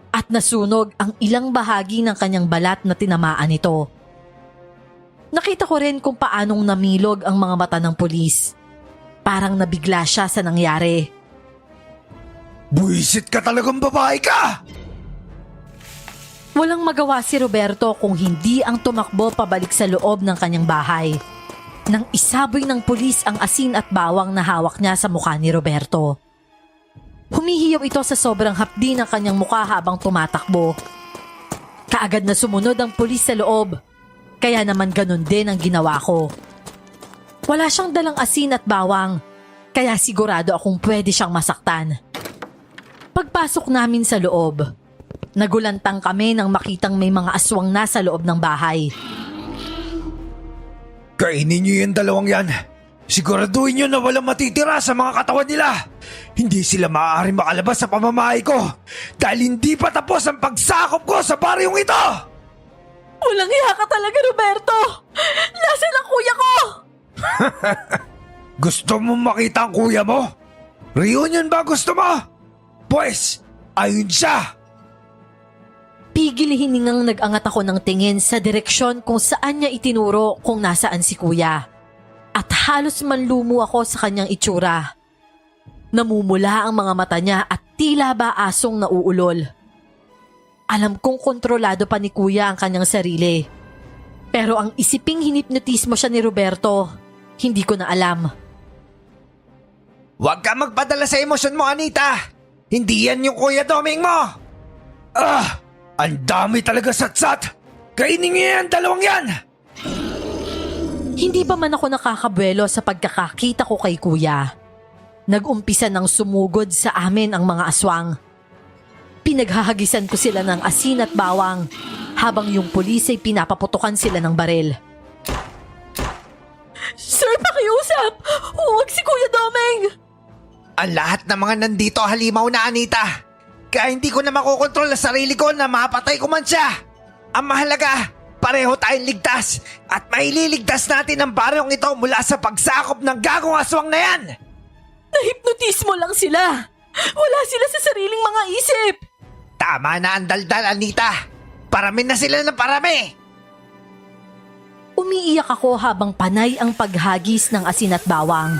At nasunog ang ilang bahagi ng kanyang balat na tinamaan nito. Nakita ko rin kung paanong namilog ang mga mata ng pulis. Parang nabigla siya sa nangyari. Buisit ka talagang babae ka! Walang magawa si Roberto kung hindi ang tumakbo pabalik sa loob ng kanyang bahay. Nang isaboy ng pulis ang asin at bawang na hawak niya sa mukha ni Roberto. Humihiyaw ito sa sobrang hapdi ng kanyang mukha habang tumatakbo. Kaagad na sumunod ang pulis sa loob. Kaya naman ganun din ang ginawa ko. Wala siyang dalang asin at bawang, kaya sigurado akong pwede siyang masaktan. Pagpasok namin sa loob, nagulantang kami nang makitang may mga aswang na sa loob ng bahay. Kainin niyo yung 2 yan. Siguraduhin niyo na walang matitira sa mga katawan nila. Hindi sila maaaring makalabas sa pamamahay ko dahil hindi pa tapos ang pagsakop ko sa baryong ito! Walang iya ka talaga, Roberto! Nasaan ang kuya ko? Gusto mo makita ang kuya mo? Reunion ba gusto mo? Pues, ayun siya! Pigil hiningang nag-angat ako ng tingin sa direksyon kung saan niya itinuro kung nasaan si kuya. at halos manlumo ako sa kanyang itsura. Namumula ang mga mata niya at tila ba asong nauulol. Alam kong kontrolado pa ni Kuya ang kanyang sarili. Pero ang isiping hinipnotismo siya ni Roberto, hindi ko na alam. Huwag ka magpadala sa emosyon mo, Anita! Hindi yan yung Kuya Doming mo! Ang dami talaga satsat! Kainin niyo yan, dalawang yan! Hindi pa man ako nakakabuelo sa pagkakakita ko kay Kuya. Nag-umpisa ng sumugod sa amin ang mga aswang. Pinaghahagisan ko sila ng asin at bawang habang yung pulis ay pinapaputukan sila ng baril. Sir, pakiusap! Huwag si Kuya Doming! Ang lahat ng mga nandito halimaw na, Anita. Kaya hindi ko na makokontrol na sarili ko na mapatay ko man siya. Ang mahalaga, pareho tayong ligtas at maililigtas natin ang baryong ito mula sa pagsakop ng gagong aswang na yan. Nahipnotismo lang sila. Wala sila sa sariling mga isip. Tama na ang daldal, Anita. Parami na sila ng parami. Umiiyak ako habang panay ang paghagis ng asin at bawang.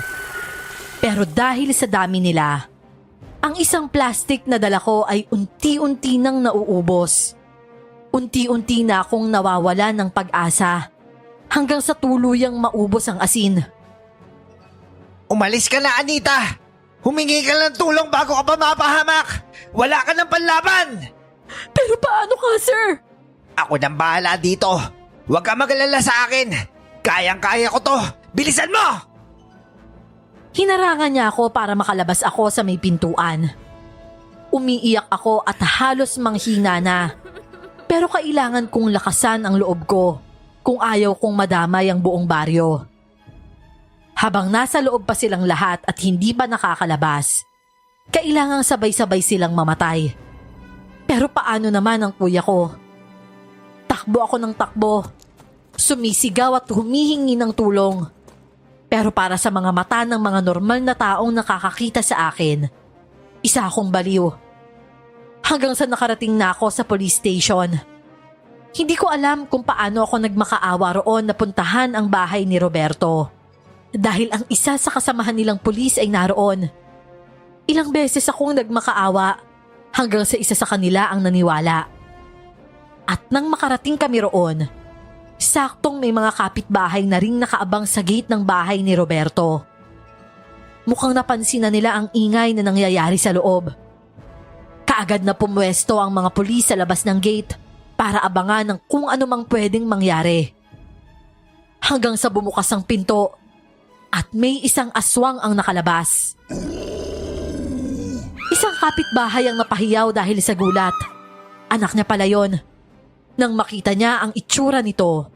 Pero dahil sa dami nila, ang isang plastic na dala ko ay unti-unti nang nauubos. Unti-unti na akong nawawala ng pag-asa hanggang sa tuluyang maubos ang asin. Umalis ka na, Anita. Humingi ka ng tulong bago ka pa mapahamak. Wala ka ng panlaban. Pero paano ka, sir? Ako nang bahala dito. Huwag ka mag-alala sa akin. Kayang-kaya ko to. Bilisan mo! Hinarangan niya ako para makalabas ako sa may pintuan. Umiiyak ako at halos manghina na. Pero kailangan kong lakasan ang loob ko kung ayaw kong madamay ang buong baryo. Habang nasa loob pa silang lahat at hindi pa nakakalabas, kailangang sabay-sabay silang mamatay. Pero paano naman ang kuya ko? Takbo ako ng takbo. Sumisigaw at humihingi ng tulong. Pero para sa mga mata ng mga normal na taong nakakakita sa akin, isa akong baliw. Hanggang sa nakarating na ako sa police station. Hindi ko alam kung paano ako nagmakaawa roon na puntahan ang bahay ni Roberto. Dahil ang isa sa kasamahan nilang pulis ay naroon. Ilang beses akong nagmakaawa hanggang sa isa sa kanila ang naniwala. At nang makarating kami roon, saktong may mga kapitbahay na ring nakaabang sa gate ng bahay ni Roberto. Mukhang napansin na nila ang ingay na nangyayari sa loob. Kaagad na pumwesto ang mga pulis sa labas ng gate para abangan ng kung anumang pwedeng mangyari. Hanggang sa bumukas ang pinto at may isang aswang ang nakalabas. Isang kapitbahay ang napahiyaw dahil sa gulat. Anak niya pala yon. Nang makita niya ang itsura nito,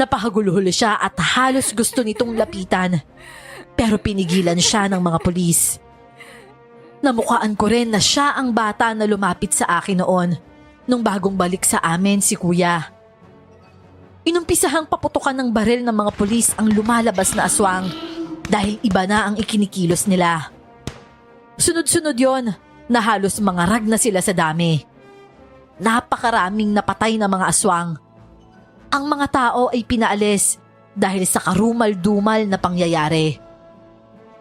napahagulhol siya at halos gusto nitong lapitan. Pero pinigilan siya ng mga pulis. Namukaan ko rin na siya ang bata na lumapit sa akin noon nung bagong balik sa amin si Kuya. Inumpisahang paputukan ng baril ng mga pulis ang lumalabas na aswang dahil iba na ang ikinikilos nila. Sunod-sunod yon na halos mangarag na sila sa dami. Napakaraming napatay na mga aswang. Ang mga tao ay pinaalis dahil sa karumal-dumal na pangyayari.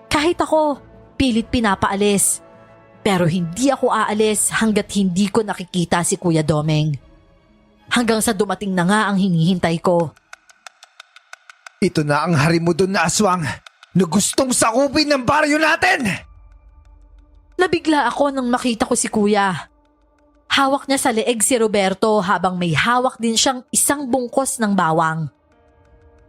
Kahit ako, pilit pinapaalis. Pero hindi ako aalis hanggat hindi ko nakikita si Kuya Doming. Hanggang sa dumating na nga ang hinihintay ko. Ito na ang hari mo doon na aswang na gustong sakupin ng baryo natin! Nabigla ako nang makita ko si Kuya. Hawak niya sa leeg si Roberto habang may hawak din siyang isang bungkos ng bawang.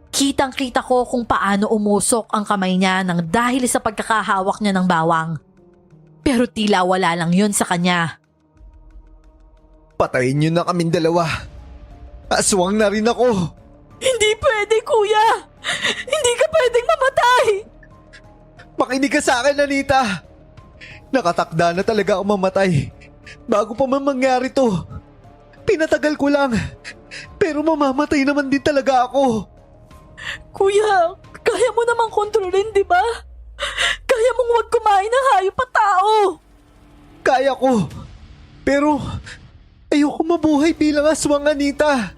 Kitang-kita ko kung paano umusok ang kamay niya nang dahil sa pagkakahawak niya ng bawang. Pero tila wala lang yun sa kanya. Patayin niyo na kaming dalawa. Aswang na rin ako. Hindi pwede, Kuya! Hindi ka pwedeng mamatay! Makinig ka sa akin, Anita. Nakatakda na talaga ako mamatay. Bago pa man mangyari to. Pinatagal ko lang. Pero mamamatay naman din talaga ako. Kuya, kaya mo namang kontrolin, di ba? Kaya mong huwag kumain ng hayop at tao. Kaya ko. Pero ayoko mabuhay bilang aswang, Anita.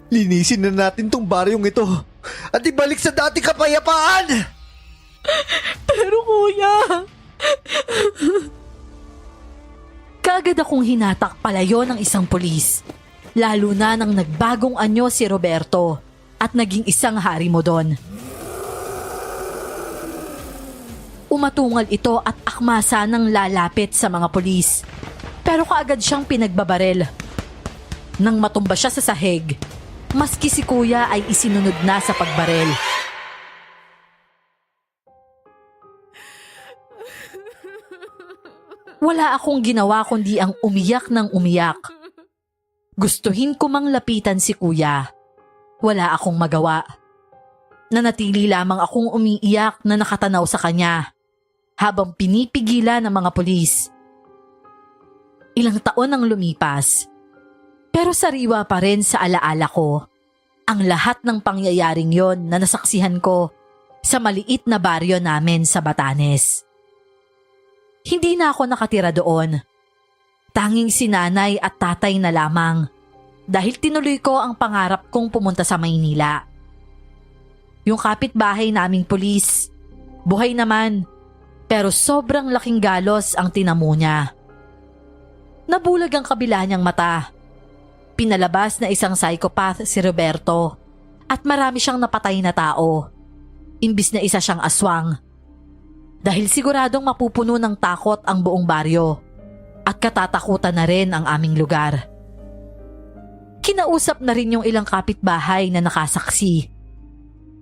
Linisin na natin tong baryong ito at ibalik sa dati kapayapaan! Pero kuya... Kaagad akong hinatak palayo ng isang pulis. Lalo na nang nagbagong anyo si Roberto at naging isang hari mo doon. Umatungal ito at akmasa ng lalapit sa mga pulis. Pero kaagad siyang pinagbabaril. Nang matumba siya sa sahig, maski si kuya ay isinunod na sa pagbaril. Wala akong ginawa kundi ang umiyak ng umiyak. Gustuhin ko mang lapitan si kuya. Wala akong magawa. Nanatili lamang akong umiiyak na nakatanaw sa kanya habang pinipigilan ng mga pulis. Ilang taon ang lumipas, pero sariwa pa rin sa alaala ko ang lahat ng pangyayaring yon na nasaksihan ko sa maliit na baryo namin sa Batanes. Hindi na ako nakatira doon. Tanging si nanay at tatay na lamang dahil tinuloy ko ang pangarap kong pumunta sa Maynila. Yung kapitbahay naming pulis, buhay naman, pero sobrang laking galos ang tinamo niya. Nabulag ang kabila niyang mata. Pinalabas na isang psychopath si Roberto at marami siyang napatay na tao. Imbis na isa siyang aswang. Dahil siguradong mapupuno ng takot ang buong baryo at katatakutan na rin ang aming lugar. Kinausap na rin yung ilang kapitbahay na nakasaksi.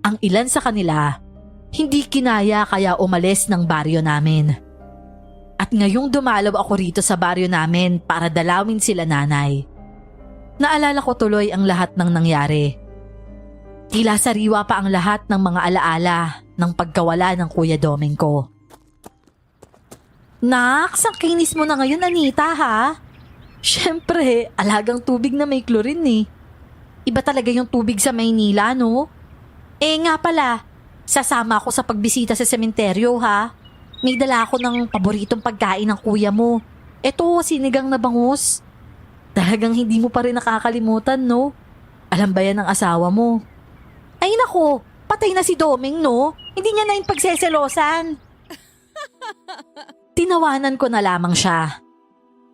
Ang ilan sa kanila, hindi kinaya kaya umalis ng baryo namin. At ngayong dumalaw ako rito sa baryo namin para dalawin sila nanay. Naalala ko tuloy ang lahat ng nangyari. Tila sariwa pa ang lahat ng mga alaala ng pagkawala ng Kuya Domeng ko. Nak, ang kinis mo na ngayon, Anita, ha? Siyempre, alagang tubig na may chlorine eh. Iba talaga yung tubig sa Maynila, no? Nga pala, sasama ako sa pagbisita sa sementeryo, ha? May dala ako ng paboritong pagkain ng kuya mo. Eto, sinigang na bangus. Talagang hindi mo pa rin nakakalimutan, no? Alam ba yan ng asawa mo? Ay nako, patay na si Domeng, no? Hindi niya na yung pagseselosan. Tinawanan ko na lamang siya.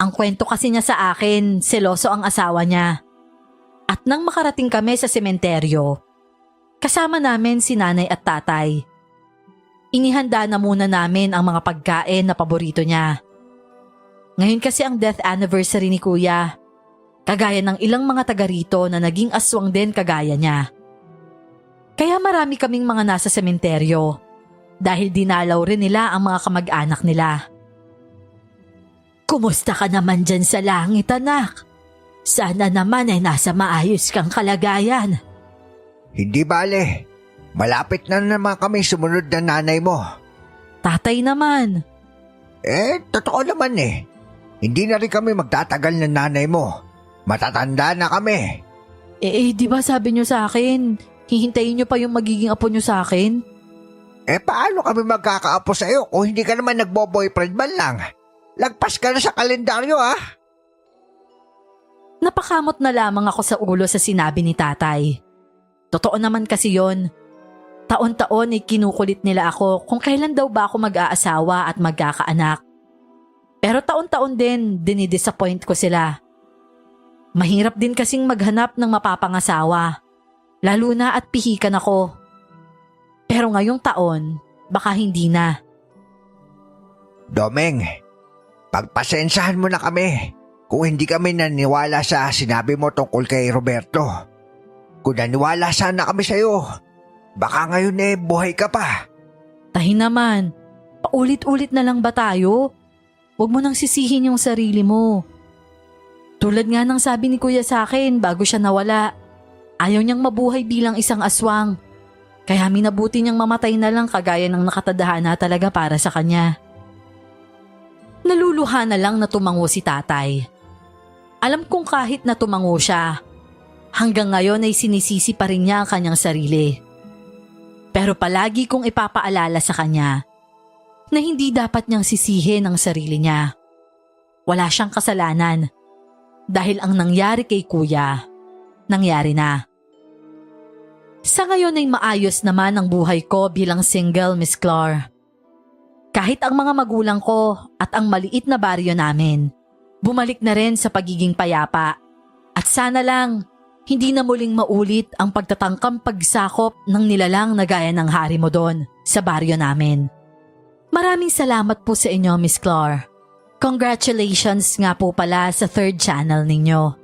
Ang kwento kasi niya sa akin, seloso ang asawa niya. At nang makarating kami sa sementeryo, kasama namin si nanay at tatay. Inihanda na muna namin ang mga pagkain na paborito niya. Ngayon kasi ang death anniversary ni kuya. Kagaya ng ilang mga taga rito na naging aswang din kagaya niya. Kaya marami kaming mga nasa sementeryo dahil dinalaw rin nila ang mga kamag-anak nila. Kumusta ka naman dyan sa langit, anak? Sana naman ay nasa maayos kang kalagayan. Hindi bale. Malapit na naman kami sumunod na nanay mo. Tatay naman. Totoo naman eh. Hindi na rin kami magtatagal ng nanay mo. Matatanda na kami. Di ba sabi niyo sa akin, hihintayin niyo pa yung magiging apo niyo sa akin? Paano kami magkakaapo sa'yo kung hindi ka naman nagbo-boyfriend man lang? Lagpas ka na sa kalendaryo, ah. Napakamot na lamang ako sa ulo sa sinabi ni tatay. Totoo naman kasi yon. Taon-taon ay kinukulit nila ako kung kailan daw ba ako mag-aasawa at magkakaanak. Pero taon-taon din, dinidisappoint ko sila. Mahirap din kasing maghanap ng mapapangasawa, lalo na at pihikan ako. Pero ngayong taon, baka hindi na. Domeng, pagpasensahan mo na kami kung hindi kami naniwala sa sinabi mo tungkol kay Roberto. Kung naniwala sana kami sa'yo, baka ngayon buhay ka pa. Tahin naman, paulit-ulit na lang ba tayo? Huwag mo nang sisihin yung sarili mo. Tulad nga ng sabi ni kuya sa akin bago siya nawala, ayaw niyang mabuhay bilang isang aswang. Kaya minabuti niyang mamatay na lang kagaya ng nakatadhana talaga para sa kanya. Naluluha na lang na tumango si tatay. Alam kong kahit na tumango siya, hanggang ngayon ay sinisisi pa rin niya ang kanyang sarili. Pero palagi kong ipapaalala sa kanya na hindi dapat niyang sisihin ang sarili niya. Wala siyang kasalanan dahil ang nangyari kay kuya, nangyari na. Sa ngayon ay maayos naman ang buhay ko bilang single, Miss Clar. Kahit ang mga magulang ko at ang maliit na baryo namin, bumalik na rin sa pagiging payapa. At sana lang, hindi na muling maulit ang pagtatangkang pagsakop ng nilalang na gaya ng hari mo doon sa baryo namin. Maraming salamat po sa inyo, Miss Clar. Congratulations nga po pala sa third channel ninyo.